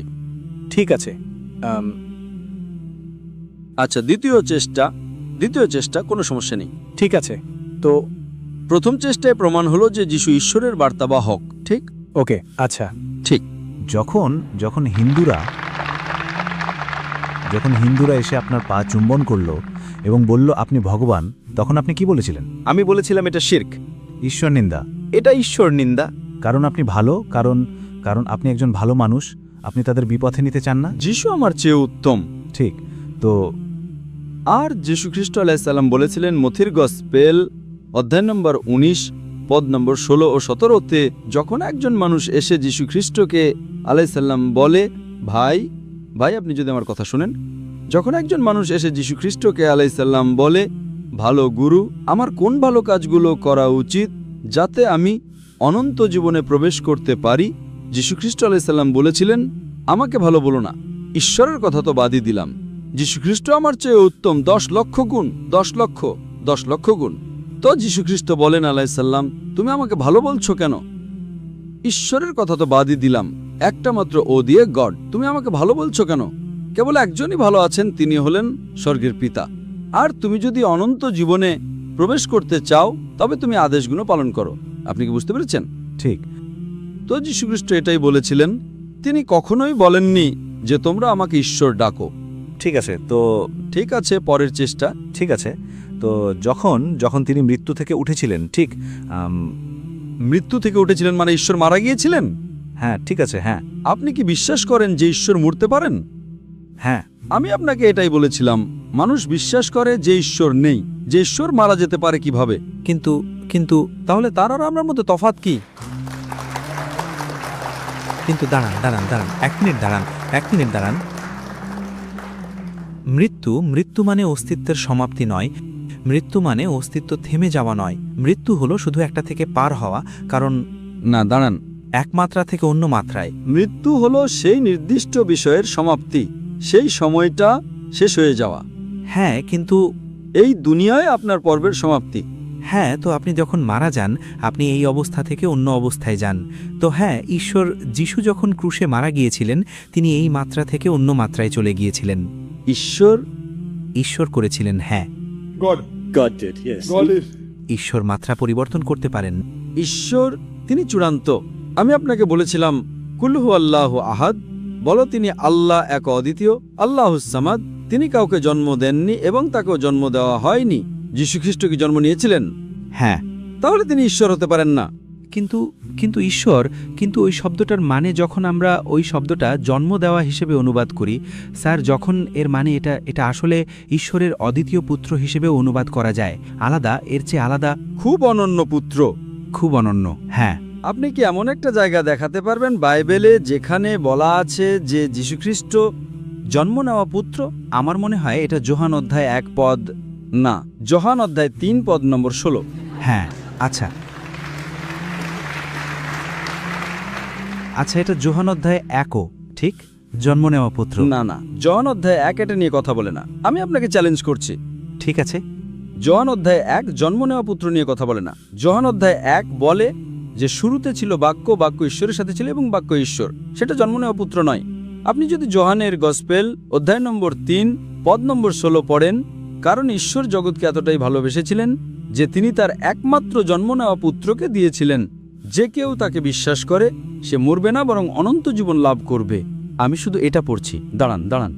ঠিক আছে। আচ্ছা, দ্বিতীয় চেষ্টা কোনো সমস্যা নেই। ঠিক আছে, তো প্রথম চেষ্টায় প্রমাণ হলো যে যিশু ঈশ্বরের বার্তাবাহক। ঠিক, ওকে, আচ্ছা, ঠিক। যখন হিন্দুরা এসে আপনার পা চুম্বন করলো এবং বলল আপনি ভগবান, তখন আপনি কি বলেছিলেন? আমি বলেছিলাম এটা শিরক, ঈশ্বর নিন্দা। এটা ঈশ্বর নিন্দা। কারণ আপনি ভালো, কারণ আপনি একজন ভালো মানুষ, আপনি তাদের বিপথে নিতে চান না। যিশু আমার চেয়ে উত্তম। ঠিক, তো আর যীশু খ্রিস্ট আলাইহিস সালাম বলেছিলেন মথির গসপেল অধ্যায় নম্বর 19 পদ নম্বর 16 ও 17তে, যখন একজন মানুষ এসে যীশু খ্রিস্টকে আলাইহিস সালাম বলে, ভাই আপনি যদি আমার কথা শুনেন, যখন একজন মানুষ এসে যীশু খ্রিস্টকে আলাইহিস সালাম বলে, ভালো গুরু, আমার কোন ভালো কাজগুলো করা উচিত যাতে আমি অনন্ত জীবনে প্রবেশ করতে পারি, যীশু খ্রিস্ট আলাইহিস সালাম বলেছিলেন আমাকে ভালো বলো না, ঈশ্বরের কথা তো বাদই দিলাম, যীশু খ্রিস্ট আমার চেয়ে উত্তম 10 লক্ষ গুণ, 10 লক্ষ গুণ। তো যীশু খ্রিস্ট বলেন আলাইহিস সালাম, তুমি আমাকে ভালো বলছো কেন? ঈশ্বরের কথা তো বাদই দিলাম, একটা মাত্র ও দিয়ে গড, তুমি আমাকে ভালো বলছো কেন? কেবল একজনই ভালো আছেন, তিনি হলেন স্বর্গের পিতা। আর তুমি যদি অনন্ত জীবনে প্রবেশ করতে চাও তবে তুমি আদেশগুলো পালন করো। আপনি কি বুঝতে পেরেছেন? ঠিক। তো যীশু খ্রিস্ট এটাই বলেছিলেন, তিনি কখনোই বলেননি যে তোমরা আমাকে ঈশ্বর ডাকো। ঠিক আছে, তো ঠিক আছে, পরের চেষ্টা। ঠিক আছে, তো যখন তিনি মৃত্যু থেকে উঠেছিলেন, ঠিক মৃত্যু থেকে উঠেছিলেন মানে ঈশ্বর মারা গিয়েছিলেন? হ্যাঁ, ঠিক আছে, হ্যাঁ। আপনি কি বিশ্বাস করেন যে ঈশ্বর মরতে পারেন? হ্যাঁ। আমি আপনাকে এটাই বলেছিলাম, মানুষ বিশ্বাস করে যে ঈশ্বর নেই, যে ঈশ্বর মারা যেতে পারে কিভাবে। কিন্তু তাহলে তার আর আমার মধ্যে তফাৎ কি? কিন্তু দাঁড়ান, এক মিনিট দাঁড়ান। মৃত্যু মানে অস্তিত্বের সমাপ্তি নয়, মৃত্যু মানে অস্তিত্ব থেমে যাওয়া নয়। মৃত্যু হলো শুধু একটা থেকে পার হওয়া, কারণ না, দাঁড়ান, এক মাত্রা থেকে অন্য মাত্রায়। মৃত্যু হলো সেই নির্দিষ্ট বিষয়ের সমাপ্তি, সেই সময়টা শেষ হয়ে যাওয়া। হ্যাঁ, কিন্তু এই দুনিয়ায় আপনার পর্বের সমাপ্তি। হ্যাঁ, তো আপনি যখন মারা যান আপনি এই অবস্থা থেকে অন্য অবস্থায় যান। তো হ্যাঁ, যিশু যখন ক্রুশে মারা গিয়েছিলেন তিনি এই মাত্রা থেকে অন্য মাত্রায় চলে গিয়েছিলেন। ঈশ্বর ঈশ্বর করেছিলেন হ্যাঁ। God. God did, yes. God is. ঈশ্বর মাত্রা পরিবর্তন করতে পারেন। ঈশ্বর তিনি চূড়ান্ত। আমি আপনাকে বলেছিলাম কুলহু আল্লাহ আহাদ, বলো তিনি আল্লাহ এক অদ্বিতীয়, আল্লাহুস সামাদ। তিনি কাউকে জন্ম দেননি এবং তাকেও জন্ম দেওয়া হয়নি। যীশুখ্রিস্ট কি জন্ম নিয়েছিলেন? হ্যাঁ, তাহলে তিনি ঈশ্বর হতে পারেন না। কিন্তু কিন্তু ঈশ্বর, কিন্তু ওই শব্দটার মানে যখন আমরা ওই শব্দটা জন্ম দেওয়া হিসেবে অনুবাদ করি স্যার, যখন এর মানে এটা আসলে ঈশ্বরের অদ্বিতীয় পুত্র হিসেবেও অনুবাদ করা যায়। আলাদা, এর চেয়ে আলাদা, খুব অনন্য পুত্র। খুব অনন্য। হ্যাঁ, আপনি কি এমন একটা জায়গা দেখাতে পারবেন বাইবেলে যেখানে বলা আছে যে যীশুখ্রিস্ট জন্ম নেওয়া পুত্র? আমার মনে হয় এটা যোহান অধ্যায় 1 পদ। না, যোহান অধ্যায় 3 পদ নম্বর 16। হ্যাঁ, আচ্ছা আচ্ছা, এটা যোহান অধ্যায় 1, ঠিক? জন্ম নেওয়া পুত্র। না না, যোহান অধ্যায় 1 এটা নিয়ে কথা বলে না। আমি আপনাকে চ্যালেঞ্জ করছি। ঠিক আছে, যোহান অধ্যায় 1 জন্ম নেওয়া পুত্র নিয়ে কথা বলে না। যোহান অধ্যায় 1 বলে যে শুরুতে ছিল বাক্য, বাক্য ঈশ্বরের সাথে ছিল এবং বাক্য ঈশ্বর। সেটা জন্ম নেওয়া পুত্র নয়। আপনি যদি যোহানের গসপেল অধ্যায় নম্বর 3 পদ নম্বর 16 পড়েন, কারণ ঈশ্বর জগৎকে এতটাই ভালোবেসেছিলেন যে তিনি তার একমাত্র জন্ম নেওয়া পুত্রকে দিয়েছিলেন, যে কেউ তাকে বিশ্বাস করে সে মরবে না বরং অনন্ত জীবন লাভ করবে। আমি শুধু এটা পড়ছি। দাঁড়ান দাঁড়ান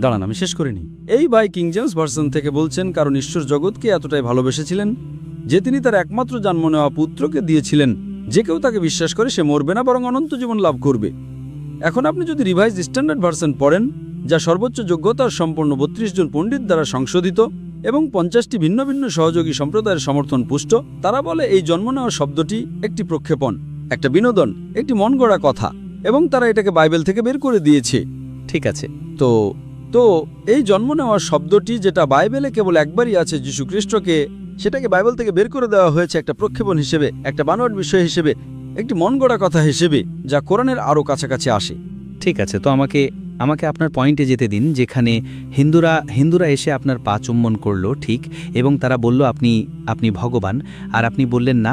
দাঁড়ান, আমি শেষ করিনি। এই ভাই কিং জেমস ভার্সন থেকে বলছেন, কারণ ঈশ্বর জগৎকে এতটাই ভালোবেসেছিলেন যে তিনি তার একমাত্র জন্ম নেওয়া পুত্রকে দিয়েছিলেন, যে কেউ তাকে বিশ্বাস করে সে মরবে না বরং অনন্ত জীবন লাভ করবে। এখন আপনি যদি রিভাইজ স্ট্যান্ডার্ড ভার্সন পড়েন, যা সর্বোচ্চ যোগ্যতার সম্পন্ন 32 জন পণ্ডিত দ্বারা সংশোধিত এবং 50টি ভিন্ন ভিন্ন সহযোগী সম্প্রদায়ের সমর্থন পুষ্ট, তারা বলে এই জন্ম নেওয়া শব্দটি একটি প্রক্ষেপণ, একটা বিনোদন, একটি মন গড়া কথা, এবং তারা এটাকে বাইবেল থেকে বের করে দিয়েছে। ঠিক আছে। তো তো এই জন্ম নেওয়ার শব্দটি যেটা বাইবেলে কেবল একবারই আছে যীশুখ্রিস্টকে, সেটাকে বাইবেল থেকে বের করে দেওয়া হয়েছে একটা প্রক্ষেপণ হিসেবে, একটা বানোয়াট বিষয় হিসেবে, একটি মন গড়া কথা হিসেবে, যা কোরআনের আরও কাছাকাছি আসে। ঠিক আছে, তো আমাকে আপনার পয়েন্টে যেতে দিন, যেখানে হিন্দুরা এসে আপনার পা চুম্বন করলো, ঠিক, এবং তারা বলল আপনি ভগবান, আর আপনি বললেন না,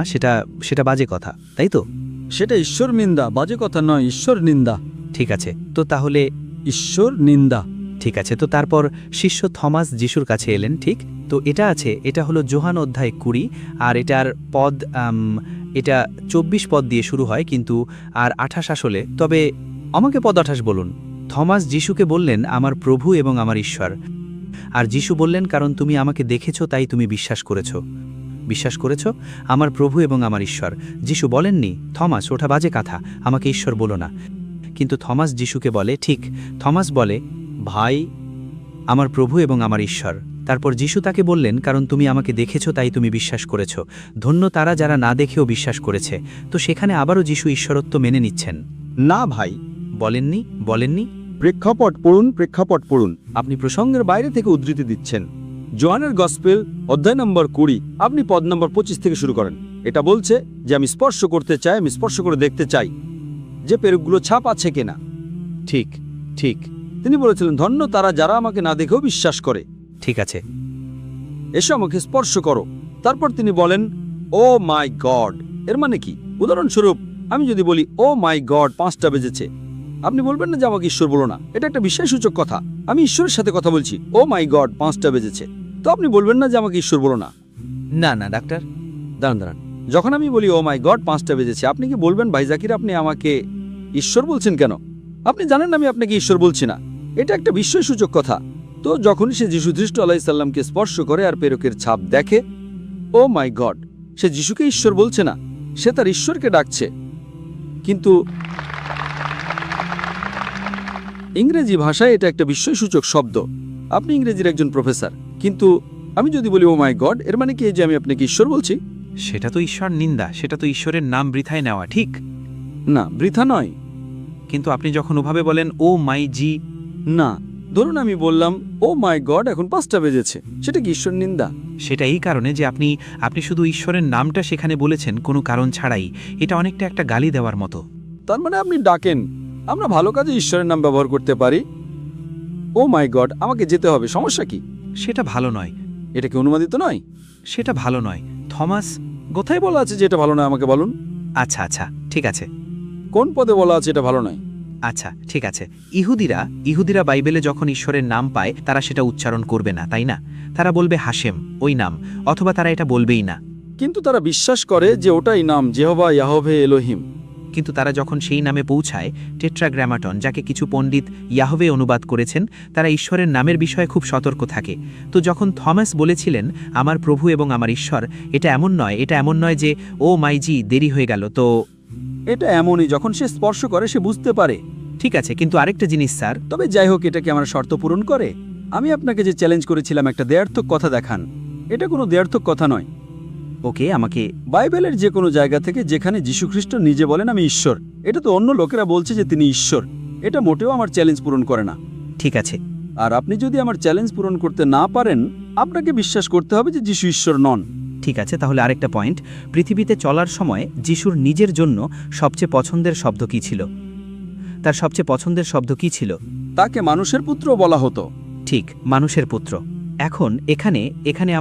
সেটা বাজে কথা, তাই তো? সেটা ঈশ্বর নিন্দা, বাজে কথা নয়, ঈশ্বর নিন্দা। ঠিক আছে, তো তাহলে ঈশ্বর নিন্দা। ঠিক আছে, তো তারপর শিষ্য থমাস যিশুর কাছে এলেন, ঠিক তো? এটা হলো যোহান অধ্যায় 20, আর এটার পদ এটা 24 পদ দিয়ে শুরু হয়, কিন্তু আর 28 আসলে। তবে আমাকে পদ 28 বলুন। থমাস যিশুকে বললেন, আমার প্রভু এবং আমার ঈশ্বর। আর যিশু বললেন, কারণ তুমি আমাকে দেখেছো তাই তুমি বিশ্বাস করেছ, আমার প্রভু এবং আমার ঈশ্বর। যিশু বলেননি, থমাস ওটা বাজে কথা, আমাকে ঈশ্বর বলো না। কিন্তু থমাস যিশুকে বলে, ঠিক, থমাস বলে, ভাই, আমার প্রভু এবং আমার ঈশ্বর। তারপর যিশু তাকে বললেন, কারণ তুমি আমাকে দেখেছো তাই তুমি বিশ্বাস করেছ, ধন্য তারা যারা না দেখেও বিশ্বাস করেছে। তো সেখানে আবারও যিশু ঈশ্বরত্ব মেনে নিচ্ছেন। না ভাই, বলেননি। প্রেক্ষাপট পড়ুন। আপনি প্রসঙ্গের বাইরে থেকে উদ্ধৃতি দিচ্ছেন। যোহানের গসপেল অধ্যায় নম্বর 20, আপনি পদ নম্বর 25 থেকে শুরু করেন। এটা বলছে যে আমি স্পর্শ করতে চাই, আমি স্পর্শ করে দেখতে চাই যে পেরুকগুলো ছাপ আছে কিনা। ঠিক ঠিক তিনি বলেছিলেন, ধন্য তারা যারা আমাকে না দেখেও বিশ্বাস করে। ঠিক আছে, এসো আমাকে স্পর্শ করো। তারপর তিনি বলেন, ও মাই গড। এর মানে কি? উদাহরণস্বরূপ আমি যদি বলি, ও মাই গড 5টা বেজেছে, আপনি বলবেন না যে আমাকে ঈশ্বর বলো না। এটা একটা বিষয়সূচক কথা। আমি ঈশ্বরের সাথে কথা বলছি, ও মাই গড 5টা বেজেছে, তো আপনি বলবেন না যে আমাকে ঈশ্বর বলো না। না ডাক্তার, দাঁড়ান। যখন আমি বলি, ও মাই গড 5টা বেজেছে, আপনি কি বলবেন, ভাই জাকির আপনি আমাকে ঈশ্বর বলছেন কেন? আপনি জানেন আমি আপনাকে ঈশ্বর বলছি না। এটা একটা বিস্ময়সূচক কথা। তো যখনই সে যীশু খ্রিস্ট আলাইহিস সালামকে স্পর্শ করে আর পেরকের ছাপ দেখে, ও মাই গড, সে যিশুকে ঈশ্বর বলছে না, সে তার ঈশ্বরকে ডাকছে। কিন্তু ইংরেজি ভাষায় এটা একটা বিস্ময়সূচক শব্দ। আপনি ইংরেজির একজন প্রফেসর, কিন্তু আমি যদি বলি ও মাই গড, এর মানে কি যে আমি আপনাকে ঈশ্বর বলছি? সেটা তো ঈশ্বর নিন্দা, সেটা তো ঈশ্বরের নাম বৃথায় নেওয়া, ঠিক না, বৃথা নয়। কিন্তু আপনি যখন ওভাবে বলেন, ও মাই জি, না, ধরুন আমি বললাম, ও মাই গড এখন 5টা বেজেছে, সেটা কি ঈশ্বর নিন্দা? সেটা এই কারণে যে আপনি শুধু ঈশ্বরের নামটা সেখানে বলেছেন কোনো কারণ ছাড়াই। এটা অনেকটা একটা গালি দেওয়ার মতো। তার মানে আপনি ডাকেন। আমরা ভালো কাজে ঈশ্বরের নাম ব্যবহার করতে পারি। ও মাই গড, আমাকে যেতে হবে, সমস্যা কি? সেটা ভালো নয়। এটা কি অনুমোদিত নয়? সেটা ভালো নয়। থমাস, কোথায় বলা আছে যে এটা ভালো নয়? আমাকে বলুন। আচ্ছা, ঠিক আছে। কোন পদে বলা আছে এটা ভালো নয়? আচ্ছা ঠিক আছে। ইহুদিরা বাইবেলে যখন ঈশ্বরের নাম পায় তারা সেটা উচ্চারণ করবে না, তাই না? তারা বলবে হাশেম, ওই নাম, অথবা তারা এটা বলবেই না। কিন্তু তারা বিশ্বাস করে যে ওটাই নাম, যেহোভা ইয়াহভে এলোহিম। কিন্তু তারা যখন সেই নামে পৌঁছায়, টেট্রাগ্রামাটন, যাকে কিছু পণ্ডিত ইয়াহভে অনুবাদ করেছেন, তারা ঈশ্বরের নামের বিষয়ে খুব সতর্ক থাকে। তো যখন থমাস বলেছিলেন আমার প্রভু এবং আমার ঈশ্বর, এটা এমন নয় যে ও মাইজি দেরি হয়ে গেল। তো এটা এমনই, যখন সে স্পর্শ করে সে বুঝতে পারে। ঠিক আছে, কিন্তু আরেকটা জিনিস স্যার। তবে যাই হোক, এটা কি আমার শর্ত পূরণ করে? আমি আপনাকে যে চ্যালেঞ্জ করেছিলাম একটা দেয়ার্থক কথা দেখান, এটা কোনো দেয়ার্থক কথা নয়। ওকে, আমাকে বাইবেলের যে কোনো জায়গা থেকে যেখানে যীশুখ্রিস্ট নিজে বলেন আমি ঈশ্বর, এটা তো অন্য লোকেরা বলছে যে তিনি ঈশ্বর, এটা মোটেও আমার চ্যালেঞ্জ পূরণ করে না। ঠিক আছে। আর আপনি যদি আমার চ্যালেঞ্জ পূরণ করতে না পারেন, আপনাকে বিশ্বাস করতে হবে যে যীশু ঈশ্বর নন। ঠিক আছে, তাহলে আরেকটা পয়েন্ট। পৃথিবীতে চলার সময় যিশুর নিজের জন্য সবচেয়ে পছন্দের শব্দ কী ছিল? তার সবচেয়ে পছন্দের শব্দ কী ছিল? তাকে মানুষের পুত্র বলা হতো। ঠিক, মানুষের পুত্র। এখন এখানে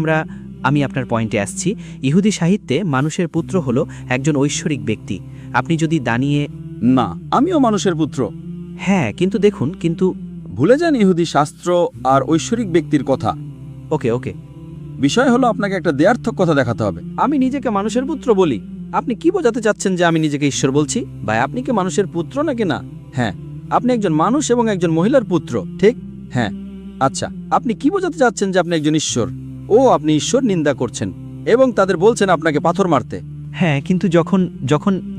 আমি আপনার পয়েন্টে আসছি। ইহুদি সাহিত্যে মানুষের পুত্র হলো একজন ঐশ্বরিক ব্যক্তি। আপনি যদি দাঁড়িয়ে না, আমিও মানুষের পুত্র। হ্যাঁ, কিন্তু ভুলে যান ইহুদি শাস্ত্র আর ঐশ্বরিক ব্যক্তির কথা। ওকে বিষয় হলো আপনাকে একটা দেয়ার্থক কথা দেখাতে হবে। আমি নিজেকে মানুষের পুত্র বলি। আপনি কি বোঝাতে চাচ্ছেন যে আমি নিজেকে ঈশ্বর বলছি? ভাই, আপনি কি মানুষের পুত্র নাকি না? হ্যাঁ, আপনি একজন মানুষ এবং একজন মহিলার পুত্র, ঠিক? হ্যাঁ। আচ্ছা, আপনি কি বোঝাতে চাচ্ছেন যে আপনি একজন ঈশ্বর? আপনি ঈশ্বর নিন্দা করছেন এবং তাদের বলছেন আপনাকে পাথর মারতে। হ্যাঁ, কিন্তু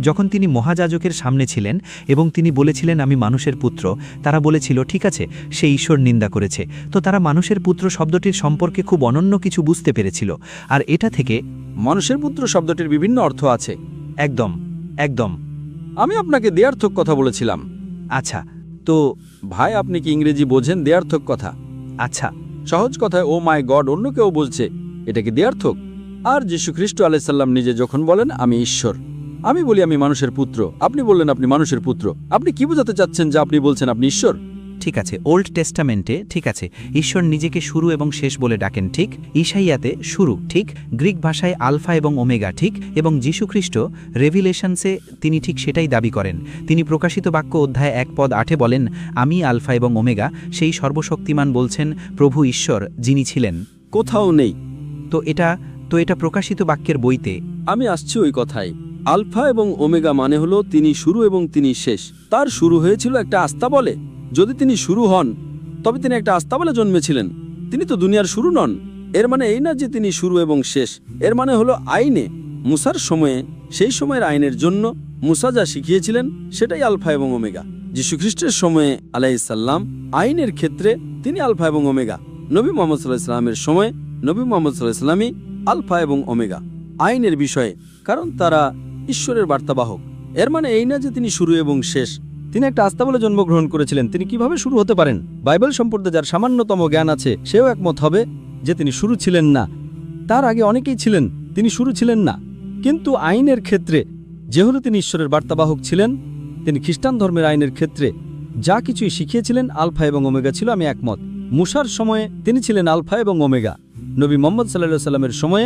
যখন তিনি মহাযাজকের সামনে ছিলেন এবং তিনি বলেছিলেন আমি মানুষের পুত্র, তারা বলেছিল ঠিক আছে, সে ঈশ্বর নিন্দা করেছে। তো তারা মানুষের পুত্র শব্দটির সম্পর্কে খুব অনন্য কিছু বুঝতে পেরেছিল। আর এটা থেকে মানুষের পুত্র শব্দটির বিভিন্ন অর্থ আছে। একদম। আমি আপনাকে দেয়ার্থক কথা বলেছিলাম। আচ্ছা, তো ভাই, আপনি কি ইংরেজি বোঝেন দেয়ার্থক কথা? আচ্ছা, সহজ কথায় ও মাই গড অন্য কেউ বলছে, এটা কি দেয়ার্থক? আর যীশুখ্রিস্ট আলাইসাল্লাম নিজে যখন বলেন আমি ঈশ্বর, আমি বলি আমি মানুষের পুত্র, আপনি বললেন আপনি মানুষের পুত্র, আপনি কি বোঝাতে চাচ্ছেন যে আপনি বলছেন আপনি ঈশ্বর? ঠিক আছে, ওল্ড টেস্টামেন্টে ঠিক আছে ঈশ্বর নিজেকে শুরু এবং শেষ বলে ডাকেন, ঠিক? ঈশাইয়াতে শুরু, ঠিক? গ্রিক ভাষায় আলফা এবং ওমেগা, ঠিক? এবং যীশুখ্রিস্ট রেভিলেশনসে তিনি ঠিক সেটাই দাবি করেন। তিনি প্রকাশিত বাক্য অধ্যায় 1:8 বলেন আমি আলফা এবং ওমেগা, সেই সর্বশক্তিমান বলছেন প্রভু ঈশ্বর যিনি ছিলেন। কোথাও নেই তো এটা প্রকাশিত বাক্যের বইতে। আমি আসছি ওই কথাই। আলফা এবং ওমেগা মানে হলো তিনি শুরু এবং তিনি শেষ। তার শুরু হয়েছিল একটা আস্তাবলে। যদি তিনি শুরু হন, তবে তিনি একটা আস্তাবলে জন্মেছিলেন। তিনি তো দুনিয়ার শুরু নন। এর মানে এই না যে তিনি শুরু এবং শেষ। এর মানে হলো আইনে মুসার সময়ে, সেই সময়ের আইনের জন্য মুসা যা শিখিয়েছিলেন সেটাই আলফা এবং ওমেগা। যীশুখ্রিস্টের সময়ে আলাইহিসসালাম আইনের ক্ষেত্রে তিনি আলফা এবং ওমেগা। নবী মুহাম্মদ সাল্লাল্লাহু আলাইহি ওয়াসাল্লামের সময়ে নবী মুহাম্মদ সাল্লাল্লাহু আলাইহি ওয়াসাল্লামই আলফা এবং ওমেগা আইনের বিষয়ে, কারণ তারা ঈশ্বরের বার্তাবাহক। এর মানে এই না যে তিনি শুরু এবং শেষ। তিনি একটা আস্তাবলে জন্মগ্রহণ করেছিলেন, তিনি কিভাবে শুরু হতে পারেন? বাইবেল সম্পর্কে যার সামান্যতম জ্ঞান আছে সেও একমত হবে যে তিনি শুরু ছিলেন না। তার আগে অনেকেই ছিলেন, তিনি শুরু ছিলেন না। কিন্তু আইনের ক্ষেত্রে যেহেতু তিনি ঈশ্বরের বার্তাবাহক ছিলেন, তিনি খ্রিস্টান ধর্মের আইনের ক্ষেত্রে যা কিছুই শিখিয়েছিলেন আলফা এবং ওমেগা ছিল, আমি একমত। মুসার সময়ে তিনি ছিলেন আলফা এবং ওমেগা। নবী মুহাম্মদ সাল্লাল্লাহু আলাইহি ওয়াসাল্লামের সময়ে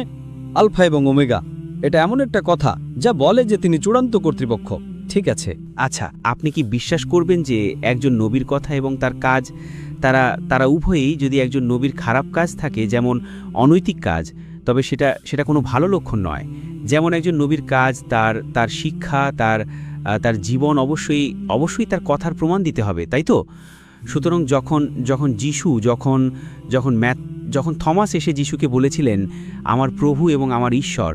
আলফা এবং ওমেগা। এটা এমন একটা কথা যা বলে যে তিনি চূড়ান্ত কর্তৃপক্ষ। ঠিক আছে। আচ্ছা, আপনি কি বিশ্বাস করবেন যে একজন নবীর কথা এবং তার কাজ, তারা উভয়েই যদি একজন নবীর খারাপ কাজ থাকে, যেমন অনৈতিক কাজ, তবে সেটা কোনো ভালো লক্ষণ নয়? যেমন একজন নবীর কাজ, তার শিক্ষা, তার জীবন অবশ্যই তার কথার প্রমাণ দিতে হবে, তাই তো? সুতরাং যখন থমাস এসে যিশুকে বলেছিলেন আমার প্রভু এবং আমার ঈশ্বর,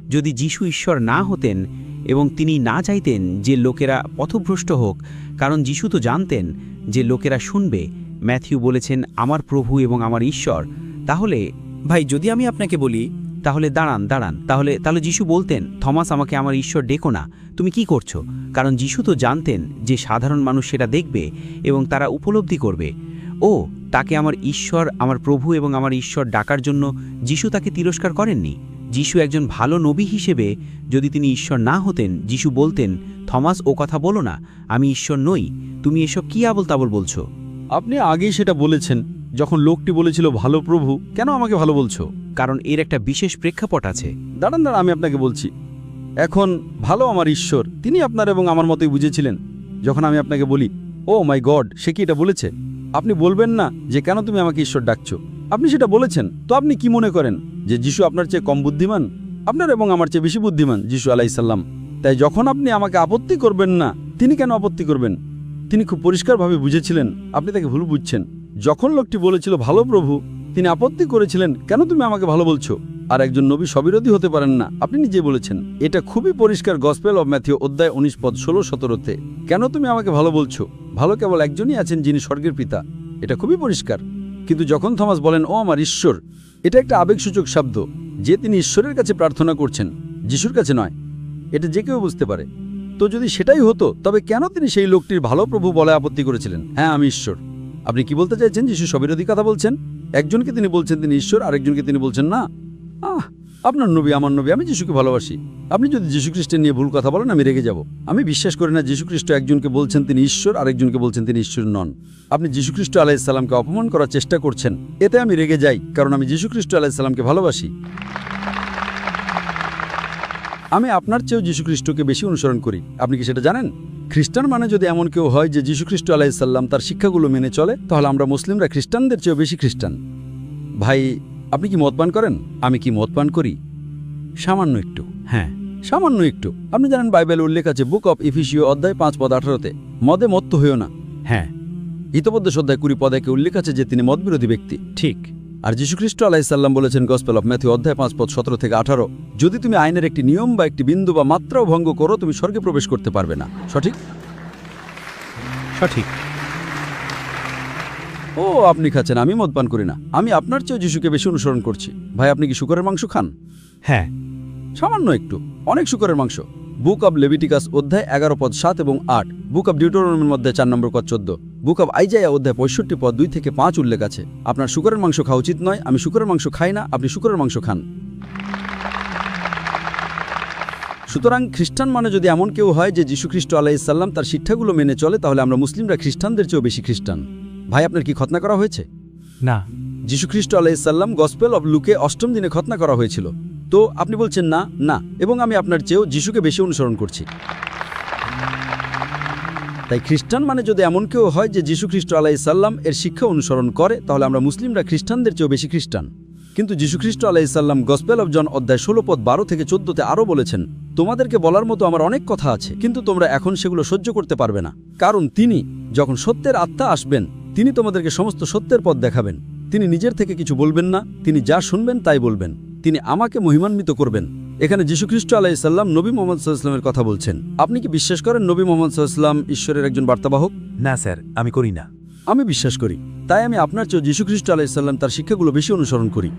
যদি যিশু ঈশ্বর না হতেন এবং তিনি না চাইতেন যে লোকেরা পথভ্রষ্ট হোক, কারণ যিশু তো জানতেন যে লোকেরা শুনবে ম্যাথিউ বলেছেন আমার প্রভু এবং আমার ঈশ্বর, তাহলে ভাই যদি আমি আপনাকে বলি, তাহলে দাঁড়ান, তাহলে যিশু বলতেন থমাস আমাকে আমার ঈশ্বর ডেকো না, তুমি কি করছো? কারণ যিশু তো জানতেন যে সাধারণ মানুষ সেটা দেখবে এবং তারা উপলব্ধি করবে, তাকে আমার ঈশ্বর, আমার প্রভু এবং আমার ঈশ্বর ডাকার জন্য যিশু তাকে তিরস্কার করেননি। যিশু একজন ভালো নবী হিসেবে যদি তিনি ঈশ্বর না হতেন, যিশু বলতেন থমাস ও কথা বলো না, আমি ঈশ্বর নই, তুমি এসব কি আবল তাবল বলছো? আপনি আগেই সেটা বলেছেন যখন লোকটি বলেছিল ভালো প্রভু, কেন আমাকে ভালো বলছো? কারণ এর একটা বিশেষ প্রেক্ষাপট আছে। দাঁড়ান, আমি আপনাকে বলছি। এখন ভালো আমার ঈশ্বর, তিনি আপনার এবং আমার মতোই বুঝেছিলেন। যখন আমি আপনাকে বলি ও মাই গড, সে কি এটা বলেছে? আপনি বলবেন না যে কেন তুমি আমাকে ঈশ্বর ডাকছো? আপনি সেটা বলেছেন। তো আপনি কি মনে করেন যে যিশু আপনার চেয়ে কম বুদ্ধিমান? আপনার এবং আমার চেয়ে বেশি বুদ্ধিমান যিশু আলাইসাল্লাম। তাই যখন আপনি আমাকে আপত্তি করবেন না, তিনি কেন আপত্তি করবেন? তিনি খুব পরিষ্কারভাবে বুঝেছিলেন আপনি তাকে ভুল বুঝছেন। যখন লোকটি বলেছিল ভালো প্রভু, তিনি আপত্তি করেছিলেন কেন তুমি আমাকে ভালো বলছো? আর একজন নবী স্ববিরোধী হতে পারেন না, আপনি নিজেই বলেছেন। এটা খুবই পরিষ্কার গসপেল অব ম্যাথিউ অধ্যায় 19 পদ 16-17-তে। কেন তুমি আমাকে ভালো বলছো? ভালো কেবল একজনই আছেন যিনি স্বর্গের পিতা। এটা খুবই পরিষ্কার। কিন্তু যখন থমাস বলেন ও আমার ঈশ্বর, এটা একটা আবেগসূচক শব্দ যে তিনি ঈশ্বরের কাছে প্রার্থনা করছেন, যিশুর কাছে নয়। এটা যে কেউ বুঝতে পারে। তো যদি সেটাই হতো তবে কেন তিনি সেই লোকটির ভালো প্রভু বলে আপত্তি করেছিলেন? হ্যাঁ আমি ঈশ্বর। আপনি কি বলতে চাইছেন যিশু স্ববিরোধী কথা বলছেন? একজনকে তিনি বলছেন তিনি ঈশ্বর, আরেকজনকে তিনি বলছেন না। আপনার নবী আমার নবী, আমি যিশুকে ভালোবাসি। আপনি যদি যীশু খ্রিস্টের নিয়ে ভুল কথা বলেন আমি রেগে যাব। আমি বিশ্বাস করি না যীশু খ্রিস্ট একজনকে বলছেন তিনি ঈশ্বর, আরেকজনকে বলছেন তিনি ঈশ্বর নন। আপনি যীশু খ্রিস্ট আলাইহিসসালামকে অপমান করার চেষ্টা করছেন, এতে আমি রেগে যাই, কারণ আমি যীশু খ্রিস্ট আলাইহিসসালামকে ভালোবাসি। আমি আপনার চেয়েও যীশু খ্রিস্টকে বেশি অনুসরণ করি। আপনি কি সেটা জানেন? খ্রিস্টান মানে যদি এমন কেউ হয় যে যীশু খ্রিস্ট আলাইহিসসালাম তার শিক্ষাগুলো মেনে চলে, তাহলে আমরা মুসলিমরা খ্রিস্টানদের চেয়েও বেশি খ্রিস্টান। ভাই, আপনি কি মদ পান করেন? আমি কি মদ পান করি? সামান্য একটু। হ্যাঁ, সামান্য একটু। আপনি জানেন বাইবেল উল্লেখ আছে বুক অব ইফিসিও অধ্যায় 5 পদ 18-তে, মদে মত্ত হইও না। হ্যাঁ, হিতোপদেশ অধ্যায় 20 পদ 1-এ উল্লেখ আছে যে তিনি মদবিরোধী ব্যক্তি। ঠিক। আর যীশু খ্রিস্ট আলাইহিসসালাম বলেছেন গসপেল অফ ম্যাথিউ অধ্যায় 5 পদ 17-18, যদি তুমি আইনের একটি নিয়ম বা একটি বিন্দু বা মাত্রাও ভঙ্গ করো, তুমি স্বর্গে প্রবেশ করতে পারবে না। সঠিক? সঠিক। ও আপনি খাচ্ছেন, আমি মদ পান করি না। আমি আপনার চেয়েও যিশুকে বেশি অনুসরণ করছি। ভাই, আপনি কি শূকরের মাংস খান? হ্যাঁ, সামান্য একটু, অনেক শূকরের মাংস। বুক অব লেভিটিকাস অধ্যায় 11 পদ 7 এবং 8, বুক অব ডিউটোরনমির মধ্যে 4 নম্বর পদ 14, বুক অব আইজাইয়া অধ্যায় 65 পদ 2-5 উল্লেখ আছে। আপনার শূকরের মাংস খাওয়া উচিত নয়। আমি শূকরের মাংস খাই না, আপনি শূকরের মাংস খান। সুতরাং খ্রিস্টান মানে যদি এমন কেউ হয় যে যীশু খ্রিস্ট আলাইহিসসালাম তার শিক্ষাগুলো মেনে চলে, তাহলে আমরা মুসলিমরা খ্রিস্টানদের চেয়েও বেশি খ্রিস্টান। ভাই, আপনার কি খতনা করা হয়েছে? না। যীশু খ্রিস্ট আলাইহিসসালাম গসপেল অব লুকে 8ম দিনে খতনা করা হয়েছিল। তো আপনি বলছেন না, না, এবং আমি আপনার চেয়েও যিশুকে বেশি অনুসরণ করছি। তাই খ্রিস্টান মানে যদি এমন কেউ হয় যে যীশু খ্রিস্ট আলাইহিসসালাম এর শিক্ষা অনুসরণ করে, তাহলে আমরা মুসলিমরা খ্রিস্টানদের চেয়েও বেশি খ্রিস্টান। কিন্তু যীশু খ্রিস্ট আলাইহিসসালাম গসপেল অব জন অধ্যায় 16 পদ 12-14-তে আরও বলেছেন, তোমাদেরকে বলার মতো আমার অনেক কথা আছে, কিন্তু তোমরা এখন সেগুলো সহ্য করতে পারবে না। কারণ তিনি যখন সত্যের আত্মা আসবেন, তিনি তোমাদেরকে সমস্ত সত্যের পথ দেখাবেন। তিনি নিজের থেকে কিছু বলবেন না, তিনি যা শুনবেন তাই বলবেন। তিনি আমাকে মহিমান্বিত করবেন। এখানে যীশু খ্রিস্ট আলাইহিসসালাম নবী মুহাম্মদ সাল্লাল্লাহু আলাইহি ওয়াসাল্লামের কথা বলছেন। আপনি কি বিশ্বাস করেন নবী মুহাম্মদ সাল্লাল্লাহু আলাইহি ওয়াসাল্লাম ঈশ্বরের একজন বার্তাবাহক? না স্যার, আমি করি না। আমি বিশ্বাস করি। তাই আমি আপনার চেয়ে যীশু খ্রিস্ট আলাইহিস সালাম তার শিক্ষাগুলো বেশি অনুসরণ করি,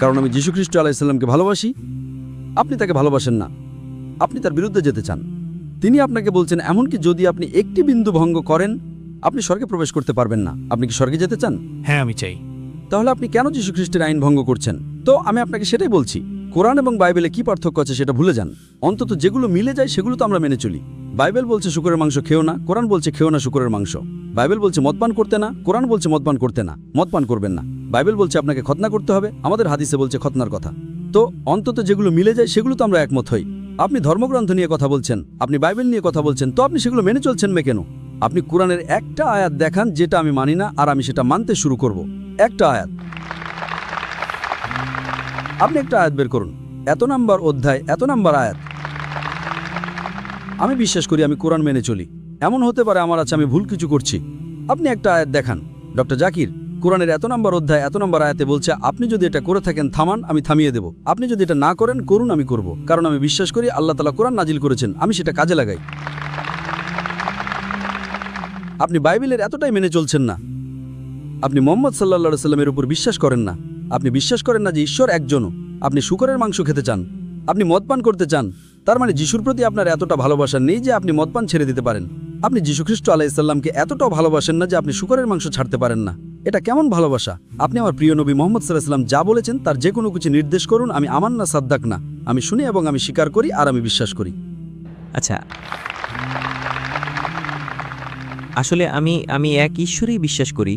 কারণ আমি যীশু খ্রিস্ট আলাইহিস সালামকে ভালোবাসি। আপনি তাকে ভালোবাসেন না, আপনি তার বিরুদ্ধে যেতে চান। তিনি আপনাকে বলছেন এমনকি যদি আপনি একটি বিন্দু ভঙ্গ করেন, আপনি স্বর্গে প্রবেশ করতে পারবেন না। আপনি কি স্বর্গে যেতে চান? হ্যাঁ, আমি চাই। তাহলে আপনি কেন যীশু খ্রিস্টের আইন ভঙ্গ করছেন? তো আমি আপনাকে সেটাই বলছি, কোরআন এবং বাইবেলে কি পার্থক্য আছে সেটা ভুলে যান। অন্তত যেগুলো মিলে যায় সেগুলো তো আমরা মেনে চলি। বাইবেল বলছে শুকরের মাংস খেও না, কোরআন বলছে খেও না শুকরের মাংস। বাইবেল বলছে মদপান করতে না, কোরআন বলছে মদপান করতে না, মদপান করবেন না। বাইবেল বলছে আপনাকে খতনা করতে হবে, আমাদের হাদিসে বলছে খতনার কথা। তো অন্তত যেগুলো মিলে যায় সেগুলো তো আমরা একমত হই। আপনি ধর্মগ্রন্থ নিয়ে কথা বলছেন, আপনি বাইবেল নিয়ে কথা বলছেন, তো আপনি সেগুলো মেনে চলছেন কেন? আপনি কোরআনের একটা আয়াত দেখান যেটা আমি মানি না, আর আমি সেটা মানতে শুরু করব। একটা আয়াত, আপনি একটা আয়াত বের করুন, এত নাম্বার অধ্যায়, এত নাম্বার আয়াত। আমি বিশ্বাস করি আমি কোরআন মেনে চলি। এমন হতে পারে আমার আছে আমি ভুল কিছু করছি। আপনি একটা আয়াত দেখান। ডক্টর জাকির, কোরআনের এত নাম্বার অধ্যায়, এত নাম্বার আয়াতে বলছে আপনি যদি এটা করে থাকেন থামান, আমি থামিয়ে দেব। আপনি যদি এটা না করেন করুন, আমি করব, কারণ আমি বিশ্বাস করি আল্লাহ তাআলা কোরআন নাজিল করেছেন, আমি সেটা কাজে লাগাই। আপনি বাইবেলের এতটাই মেনে চলছেন না। আপনি মুহাম্মদ সাল্লাল্লাহু আলাইহি ওয়াসাল্লামের উপর বিশ্বাস করেন না। আপনি বিশ্বাস করেন না যে ঈশ্বর একজনও। আপনি শুকরের মাংস খেতে চান, আপনি মদপান করতে চান। তার মানে যিশুর প্রতি আপনার এতটা ভালোবাসা নেই যে আপনি মদপান ছেড়ে দিতে পারেন। আপনি যীশু খ্রিস্ট আলাইহিস সালামকে এতটাও ভালোবাসেন না যে আপনি শুকরের মাংস ছাড়তে পারেন না। এটা কেমন ভালোবাসা? আপনি আমার প্রিয় নবী মুহাম্মদ সাল্লাল্লাহু আলাইহি ওয়াসাল্লাম যা বলেছেন তার যে কোনো কিছু নির্দেশ করুন, আমি আমান না সাদ্দাক না, আমি শুনি এবং আমি স্বীকার করি আর আমি বিশ্বাস করি। আচ্ছা, আসলে আমি এক ঈশ্বরেই বিশ্বাস করি,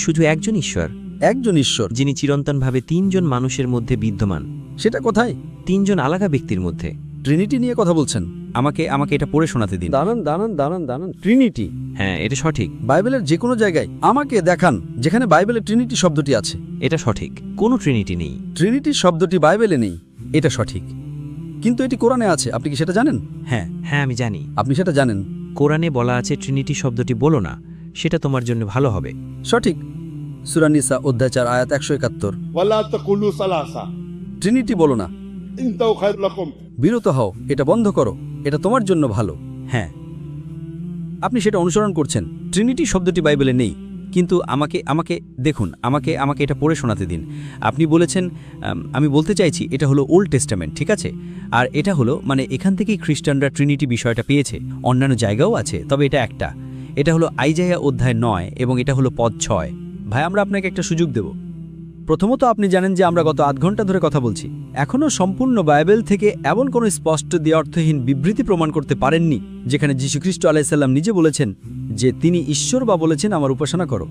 শুধু একজন ঈশ্বর, একজন ঈশ্বর যিনি চিরন্তনভাবে 3 জন মানুষের মধ্যে বিদ্যমান। সেটা কোথায়? 3 জন আলাদা ব্যক্তির মধ্যে। ট্রিনিটি নিয়ে কথা বলছেন। আমাকে আমাকে এটা পড়ে শোনাতে দিন। দাঁড়ান ট্রিনিটি হ্যাঁ, এটা সঠিক। বাইবেলের যে কোনো জায়গায় আমাকে দেখান যেখানে বাইবেলে ট্রিনিটি শব্দটি আছে। এটা সঠিক। কোনো ট্রিনিটি নেই। ট্রিনিটি শব্দটি বাইবেলে নেই, এটা সঠিক, কিন্তু এটি কোরআনে আছে। আপনি কি সেটা জানেন? হ্যাঁ, আমি জানি। আপনি সেটা জানেন। কোরআনে বলা আছে ট্রিনিটি শব্দটি বলো না, সেটা তোমার জন্য ভালো হবে। সঠিক। সূরা নিসা অধ্যায় 4 আয়াত 171। ولا تقولوا ثلاثة ট্রিনিটি বলো না, انتهوا خير لكم। বিরত হও, এটা বন্ধ করো, এটা তোমার জন্য ভালো। হ্যাঁ, আপনি সেটা অনুসরণ করছেন। ট্রিনিটি শব্দটি বাইবেলে নেই, কিন্তু আমাকে আমাকে দেখুন, আমাকে আমাকে এটা পড়ে শোনাতে দিন। আপনি বলেছেন, আমি বলতে চাইছি এটা হলো ওল্ড টেস্টামেন্ট, ঠিক আছে? আর এটা হলো মানে এখান থেকেই খ্রিস্টানরা ট্রিনিটি বিষয়টা পেয়েছে। অন্যান্য জায়গাও আছে, তবে এটা হলো আইজাইয়া অধ্যায় 9 এবং এটা হলো পদ 6। ভাই, আমরা আপনাকে একটা সুযোগ দেব। প্রথমত আপনি জানেন যে আমরা গত 8 ঘন্টা ধরে কথা বলছি, এখনও সম্পূর্ণ বাইবেল থেকে এমন কোনো স্পষ্ট দিয়ে অর্থহীন বিবৃতি প্রমাণ করতে পারেননি যেখানে যীশুখ্রিস্ট আলাইসাল্লাম নিজে বলেছেন যে তিনি ঈশ্বর বা বলেছেন আমার উপাসনা করো।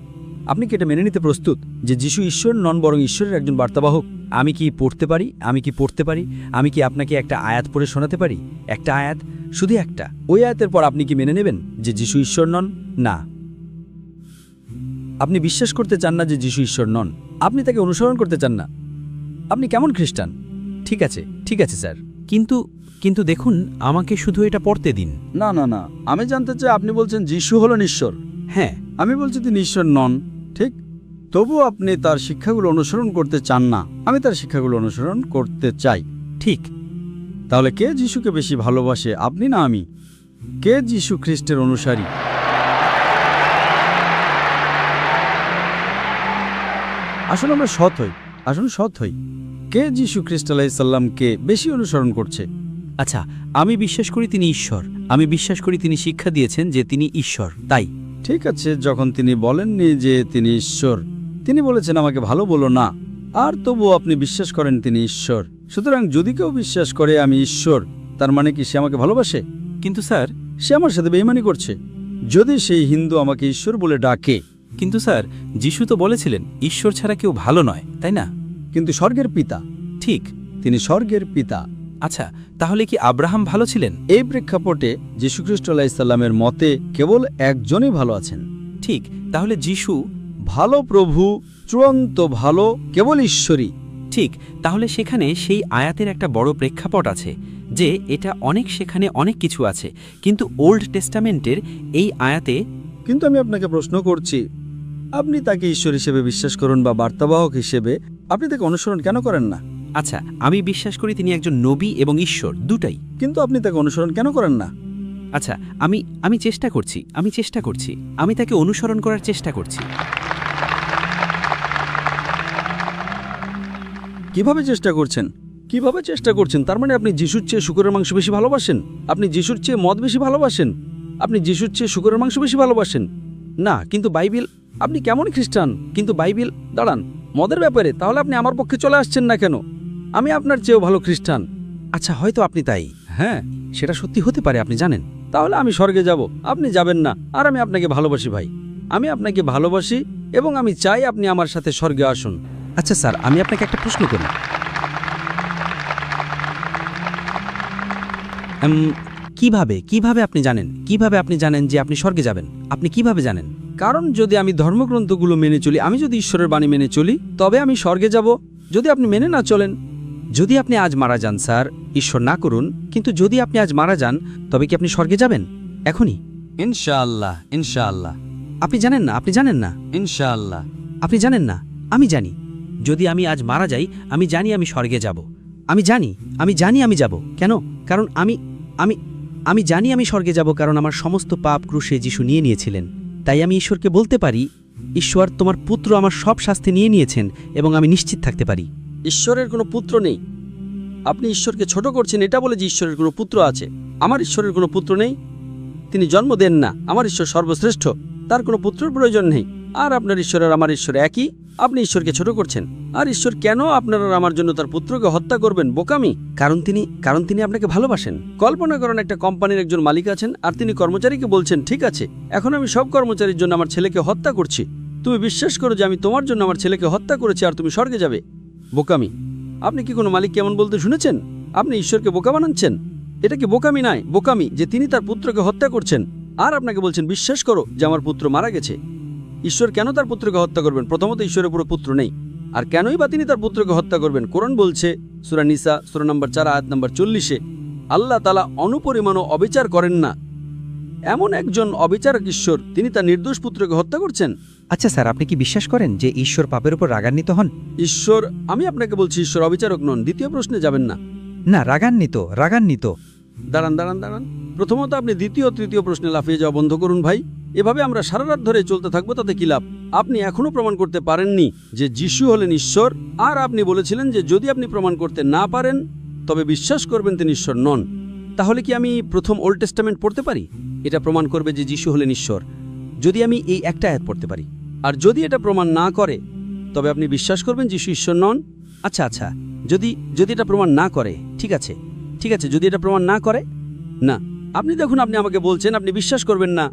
আপনি কি এটা মেনে নিতে প্রস্তুত যে যীশু ঈশ্বর নন, বরং ঈশ্বরের একজন বার্তাবাহক? আমি কি পড়তে পারি? আমি কি আপনাকে একটা আয়াত পড়ে শোনাতে পারি? একটা আয়াত, শুধু একটা। ওই আয়াতের পর আপনি কি মেনে নেবেন যে যীশু ঈশ্বর নন? না, আপনি বিশ্বাস করতে চান না যে যীশু ঈশ্বর নন, আপনি তাকে অনুসরণ করতে চান না। আপনি কেমন খ্রিস্টান? ঠিক আছে স্যার, কিন্তু দেখুন, আমাকে শুধু এটা পড়তে দিন। না, আমি জানতে চাই আপনি বলছেন যীশু হলেন ঈশ্বর। হ্যাঁ, আমি বলছি তিনি ঈশ্বর নন, ঠিক? তবুও আপনি তার শিক্ষাগুলো অনুসরণ করতে চান না। আমি তার শিক্ষাগুলো অনুসরণ করতে চাই। ঠিক। তাহলে কে যীশুকে বেশি ভালোবাসে, আপনি না আমি? কে যীশু খ্রিস্টের অনুসারী? আসুন আমরা সৎ হই। কে যীশু খ্রিস্ট আলাইহিসসালামকে বেশি অনুসরণ করছে? আচ্ছা, আমি বিশ্বাস করি তিনি ঈশ্বর। আমি বিশ্বাস করি তিনি শিক্ষা দিয়েছেন যে তিনি ঈশ্বর, তাই। ঠিক আছে, যখন তিনি বলেননি যে তিনি ঈশ্বর, তিনি বলেছেন আমাকে ভালো বলো না, আর তবুও আপনি বিশ্বাস করেন তিনি ঈশ্বর। সুতরাং যদি কেউ বিশ্বাস করে আমি ঈশ্বর, তার মানে কি সে আমাকে ভালোবাসে? কিন্তু স্যার, সে আমার সাথে বেঈমানি করছে। যদি সেই হিন্দু আমাকে ঈশ্বর বলে ডাকে, কিন্তু স্যার, যিশু তো বলেছিলেন ঈশ্বর ছাড়া কেউ ভালো নয়, তাই না? কিন্তু স্বর্গের পিতা, ঠিক। তিনি স্বর্গের পিতা। আচ্ছা, তাহলে কি আব্রাহাম ভালো ছিলেন? এই প্রেক্ষাপটে যীশুখ্রিস্ট আলাইহিসসালামের মতে কেবল একজনই ভালো আছেন। ঠিক। তাহলে যিশু ভালো প্রভু, চূড়ান্ত ভালো, কেবল ঈশ্বরই। ঠিক। তাহলে সেখানে সেই আয়াতের একটা বড় প্রেক্ষাপট আছে যে এটা সেখানে অনেক কিছু আছে, কিন্তু ওল্ড টেস্টামেন্টের এই আয়াতে। কিন্তু আমি আপনাকে প্রশ্ন করছি, আপনি তাকে ঈশ্বর হিসেবে বিশ্বাস করুন বা বার্তাবাহক হিসেবে, আপনি তাকে অনুসরণ কেন করেন না? আচ্ছা, আমি বিশ্বাস করি তিনি একজন নবী এবং ঈশ্বর, দুটাই। কিন্তু আপনি তাকে অনুসরণ কেন করেন না? আচ্ছা, আমি চেষ্টা করছি। আমি তাকে অনুসরণ করার চেষ্টা করছি। কিভাবে চেষ্টা করছেন? তার মানে আপনি যিশুর চেয়ে শূকরের মাংস বেশি ভালোবাসেন? আপনি যিশুর চেয়ে মদ বেশি ভালোবাসেন? আপনি যিশুর চেয়ে শূকরের মাংস বেশি ভালোবাসেন? না, কিন্তু বাইবেল। আপনি কেমন খ্রিস্টান? কিন্তু বাইবেল। দাঁড়ান, মদের ব্যাপারে তাহলে আপনি আমার পক্ষে চলে আসছেন না কেন? আমি আপনার চেয়েও ভালো খ্রিস্টান। আচ্ছা, হয়তো আপনি তাই। হ্যাঁ, সেটা সত্যি হতে পারে, আপনি জানেন। তাহলে আমি স্বর্গে যাব, আপনি যাবেন না। আর আমি আপনাকে ভালোবাসি ভাই, আমি আপনাকে ভালোবাসি এবং আমি চাই আপনি আমার সাথে স্বর্গে আসুন। আচ্ছা স্যার, আমি আপনাকে একটা প্রশ্ন করি। কিভাবে আপনি জানেন যে আপনি স্বর্গে যাবেন? আপনি কিভাবে জানেন? কারণ যদি আমি ধর্মগ্রন্থগুলো মেনে চলি, আমি যদি ঈশ্বরের বাণী মেনে চলি, তবে আমি স্বর্গে যাব। যদি আপনি মেনে না চলেন, যদি আপনি আজ মারা যান স্যার, ঈশ্বর না করুন, কিন্তু যদি আপনি আজ মারা যান, তবে কি আপনি স্বর্গে যাবেন এখনই? ইনশাআল্লাহ। আপনি জানেন না? ইনশাআল্লাহ। আপনি জানেন না? আমি জানি। যদি আমি আজ মারা যাই, আমি জানি আমি স্বর্গে যাব। আমি জানি আমি যাব। কেন? কারণ আমি জানি আমি স্বর্গে যাব, কারণ আমার সমস্ত পাপ ক্রুশে যিশু নিয়ে নিয়েছিলেন। তাই আমি ঈশ্বরকে বলতে পারি, ঈশ্বর, তোমার পুত্র আমার সব শাস্তি নিয়ে নিয়েছেন, এবং আমি নিশ্চিত থাকতে পারি। ঈশ্বরের কোনো পুত্র নেই। আপনি ঈশ্বরকে ছোট করছেন এটা বলে যে ঈশ্বরের কোনো পুত্র আছে। আমার ঈশ্বরের কোনো পুত্র নেই, তিনি জন্ম দেন না। আমার ঈশ্বর সর্বশ্রেষ্ঠ, তার কোনো পুত্রের প্রয়োজন নেই। আর আপনার ঈশ্বর আর আমার ঈশ্বর একই। আপনি ঈশ্বরকে ছোট করছেন। আর ঈশ্বর কেন আপনার আর আমার জন্য তার পুত্রকে হত্যা করবেন? বোকামি। কারণ তিনি আপনাকে ভালোবাসেন। কল্পনা করেন একটা কোম্পানির একজন মালিক আছেন, আর তিনি কর্মচারীকে বলছেন, ঠিক আছে, এখন আমি সব কর্মচারীর জন্য আমার ছেলেকে হত্যা করছি। তুমি বিশ্বাস করো যে আমি তোমার জন্য আমার ছেলেকে হত্যা করেছি, আর তুমি স্বর্গে যাবে? বোকামি। আপনি কি কোনো মালিক কেমন বলতে শুনেছেন? আপনি ঈশ্বরকে বোকা বানাচ্ছেন। এটা কি বোকামি নয়? বোকামি যে তিনি তার পুত্রকে হত্যা করছেন আর আপনাকে বলছেন বিশ্বাস করো যে আমার পুত্র মারা গেছে। ঈশ্বর কেন তার পুত্রকে হত্যা করবেন? প্রথমত ঈশ্বরের পুরো পুত্র নেই, আর কেনই বা তিনি তার পুত্রকে হত্যা করবেন? কোরআন বলছে সূরা নিসা সূরা নম্বর 4 আয়াত নম্বর 40, আল্লাহ তাআলা অনুপরিমাণও অবিচার করেন না। এমন একজন অবিচারক ঈশ্বর, তিনি তার নির্দোষ পুত্রকে হত্যা করছেন। আচ্ছা স্যার, আপনি কি বিশ্বাস করেন যে ঈশ্বর পাপের উপর রাগান্বিত হন? ঈশ্বর, আমি আপনাকে বলছি ঈশ্বর অবিচারক নন। দ্বিতীয় প্রশ্নে যাবেন না। না, রাগান্বিত। দাঁড়ান। প্রথমত আপনি দ্বিতীয় তৃতীয় প্রশ্নে লাফিয়ে যাওয়া বন্ধ করুন ভাই। এভাবে আমরা সারা রাত ধরে চলতে থাকবো, তাতে কি লাভ? আপনি এখনো প্রমাণ করতে পারেননি যে যিশু হলেন ঈশ্বর, আর আপনি বলেছিলেন যে যদি আপনি প্রমাণ করতে না পারেন তবে বিশ্বাস করবেন তিনি ঈশ্বর নন। তাহলে কি আমি প্রথম ওল্ড টেস্টামেন্ট পড়তে পারি? এটা প্রমাণ করবে যে যিশু হলেন ঈশ্বর, যদি আমি এই একটা আয়াত পড়তে পারি। আর যদি এটা প্রমাণ না করে তবে আপনি বিশ্বাস করবেন যিশু ঈশ্বর নন। আচ্ছা, যদি এটা প্রমাণ না করে, ঠিক আছে, যদি এটা প্রমাণ না করে, না, আপনি দেখুন, আপনি আমাকে বলছেন আপনি বিশ্বাস করবেন না।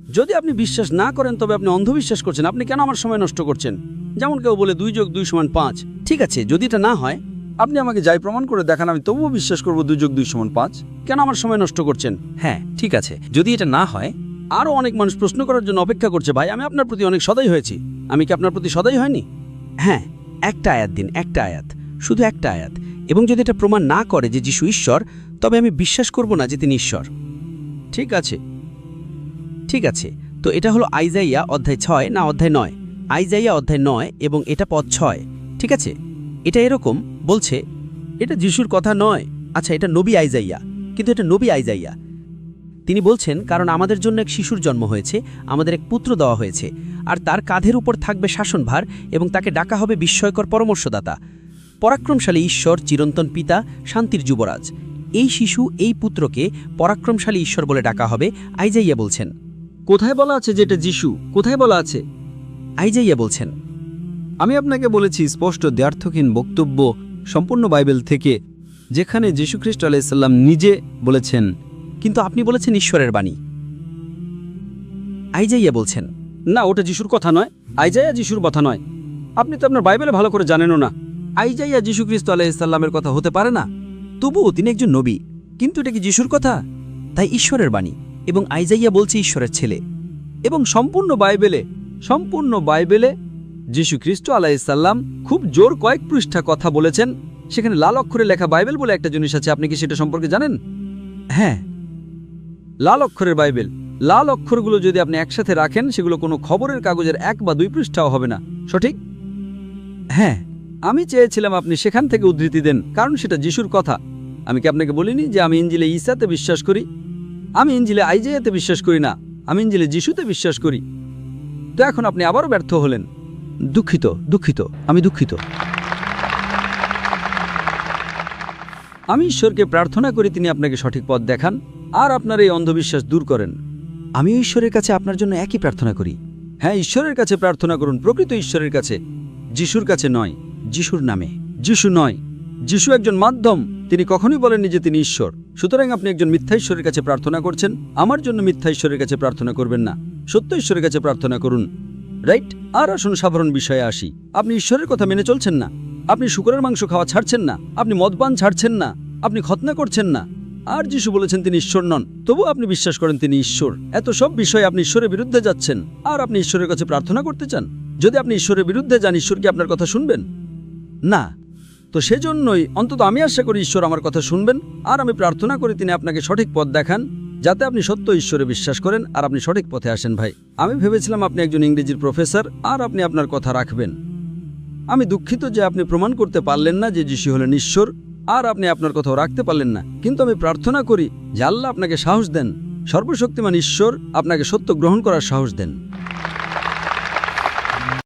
যদি আপনি বিশ্বাস না করেন তবে আপনি অন্ধবিশ্বাস করছেন। আপনি কেন আমার সময় নষ্ট করছেন? যেমন কেউ বলে 2 + 2 = 5। ঠিক আছে, যদি এটা না হয় আপনি আমাকে যাই প্রমাণ করে দেখান, আমি তবুও বিশ্বাস করব 2 + 2 = 5। কেন আমার সময় নষ্ট করছেন? হ্যাঁ, ঠিক আছে, যদি এটা না হয়। আরও অনেক মানুষ প্রশ্ন করার জন্য অপেক্ষা করছে। ভাই, আমি আপনার প্রতি অনেক সদয় হয়েছি। আমি কি আপনার প্রতি সদয় হয়নি? হ্যাঁ, একটা আয়াত দিন, একটা আয়াত, শুধু একটা আয়াত। এবং যদি এটা প্রমাণ না করে যে যিশু ঈশ্বর, তবে আমি বিশ্বাস করব না যে তিনি ঈশ্বর। ঠিক আছে, তো এটা হলো আইজাইয়া অধ্যায় 6 না অধ্যায় 9? আইজাইয়া অধ্যায় 9 এবং এটা পদ 6। ঠিক আছে, এটা এরকম বলছে, এটা যিশুর কথা নয়। আচ্ছা, এটা নবী আইজাইয়া, কিন্তু এটা নবী আইজাইয়া। তিনি বলছেন, কারণ আমাদের জন্য এক শিশুর জন্ম হয়েছে, আমাদের এক পুত্র দেওয়া হয়েছে, আর তার কাঁধের উপর থাকবে শাসনভার, এবং তাকে ডাকা হবে বিস্ময়কর পরামর্শদাতা, পরাক্রমশালী ঈশ্বর, চিরন্তন পিতা, শান্তির যুবরাজ। এই শিশু, এই পুত্রকে পরাক্রমশালী ঈশ্বর বলে ডাকা হবে, আইজাইয়া বলছেন। কোথায় বলা আছে যে এটা যিশু? কোথায় বলা আছে? আইজাইয়া বলছেন। আমি আপনাকে বলেছি স্পষ্ট দ্ব্যর্থহীন বক্তব্য সম্পূর্ণ বাইবেল থেকে, যেখানে যীশুখ্রিস্ট আলাইহিস সালাম নিজে বলেছেন, কিন্তু আপনি বলেছেন ঈশ্বরের বাণী। আইজাইয়া বলছেন, না, ওটা যিশুর কথা নয়। আইজাইয়া যিশুর কথা নয়। আপনি তো আপনার বাইবেলে ভালো করে জানেনও না। আইজাইয়া যীশুখ্রিস্ট আলাইহিস সালামের কথা হতে পারে না। তবুও তিনি একজন নবী, কিন্তু এটা কি যিশুর কথা? তাই ঈশ্বরের বাণী, এবং আইজাইয়া বলছে ঈশ্বরের ছেলে। এবং সম্পূর্ণ বাইবেলে যীশুখ্রিস্ট আলাইহিস সালাম খুব জোর কয়েক পৃষ্ঠা কথা বলেছেন। সেখানে লাল অক্ষরে লেখা বাইবেল বলে একটা জিনিস আছে। আপনি কি সেটা সম্পর্কে জানেন? হ্যাঁ, লাল অক্ষরের বাইবেল। লাল অক্ষরগুলো যদি আপনি একসাথে রাখেন, সেগুলো কোনো খবরের কাগজের 1 বা 2 পৃষ্ঠাও হবে না। সঠিক? হ্যাঁ, আমি চেয়েছিলাম আপনি সেখান থেকে উদ্ধৃতি দেন, কারণ সেটা যিশুর কথা। আমি কি আপনাকে বলিনি যে আমি ইঞ্জিলে ঈসাতে বিশ্বাস করি? আমি ইঞ্জিলে আইজাইয়াতে বিশ্বাস করি না, আমি ইঞ্জিলে যিশুতে বিশ্বাস করি। তো এখন আপনি আবারও ব্যর্থ হলেন। দুঃখিত, আমি দুঃখিত। আমি ঈশ্বরকে প্রার্থনা করি তিনি আপনাকে সঠিক পথ দেখান আর আপনার এই অন্ধবিশ্বাস দূর করেন। আমিও ঈশ্বরের কাছে আপনার জন্য একই প্রার্থনা করি। হ্যাঁ, ঈশ্বরের কাছে প্রার্থনা করুন, প্রকৃত ঈশ্বরের কাছে, যিশুর কাছে নয়, যিশুর নামে। যিশু নয়, যিশু একজন মাধ্যম। তিনি কখনোই বলেননি যে তিনি ঈশ্বর। সুতরাং আপনি একজন মিথ্যা ঈশ্বরের কাছে প্রার্থনা করছেন। আমার জন্য মিথ্যা ঈশ্বরের কাছে প্রার্থনা করবেন না, সত্য ঈশ্বরের কাছে প্রার্থনা করুন। রাইট? আর আসুন সাধারণ বিষয়ে আসি। আপনি ঈশ্বরের কথা মেনে চলছেন না, আপনি শূকরের মাংস খাওয়া ছাড়ছেন না, আপনি মদপান ছাড়ছেন না, আপনি খতনা করছেন না, আর যিশু বলেছেন তিনি ঈশ্বর নন, তবু আপনি বিশ্বাস করেন তিনি ঈশ্বর। এত সব বিষয়ে আপনি ঈশ্বরের বিরুদ্ধে যাচ্ছেন, আর আপনি ঈশ্বরের কাছে প্রার্থনা করতে চান। যদি আপনি ঈশ্বরের বিরুদ্ধে যান, ঈশ্বর কি আপনার কথা শুনবেন? না। তো সেজন্যই অন্তত আমি আশা করি ঈশ্বর আমার কথা শুনবেন, আর আমি প্রার্থনা করি তিনি আপনাকে সঠিক পথ দেখান, যাতে আপনি সত্য ঈশ্বরে বিশ্বাস করেন আর আপনি সঠিক পথে আসেন। ভাই, আমি ভেবেছিলাম আপনি একজন ইংরেজির প্রফেসর আর আপনি আপনার কথা রাখবেন। আমি দুঃখিত যে আপনি প্রমাণ করতে পারলেন না যে যিশু হলেন ঈশ্বর, আর আপনি আপনার কথাও রাখতে পারলেন না। কিন্তু আমি প্রার্থনা করি যে আল্লাহ আপনাকে সাহস দেন, সর্বশক্তিমান ঈশ্বর আপনাকে সত্য গ্রহণ করার সাহস দেন।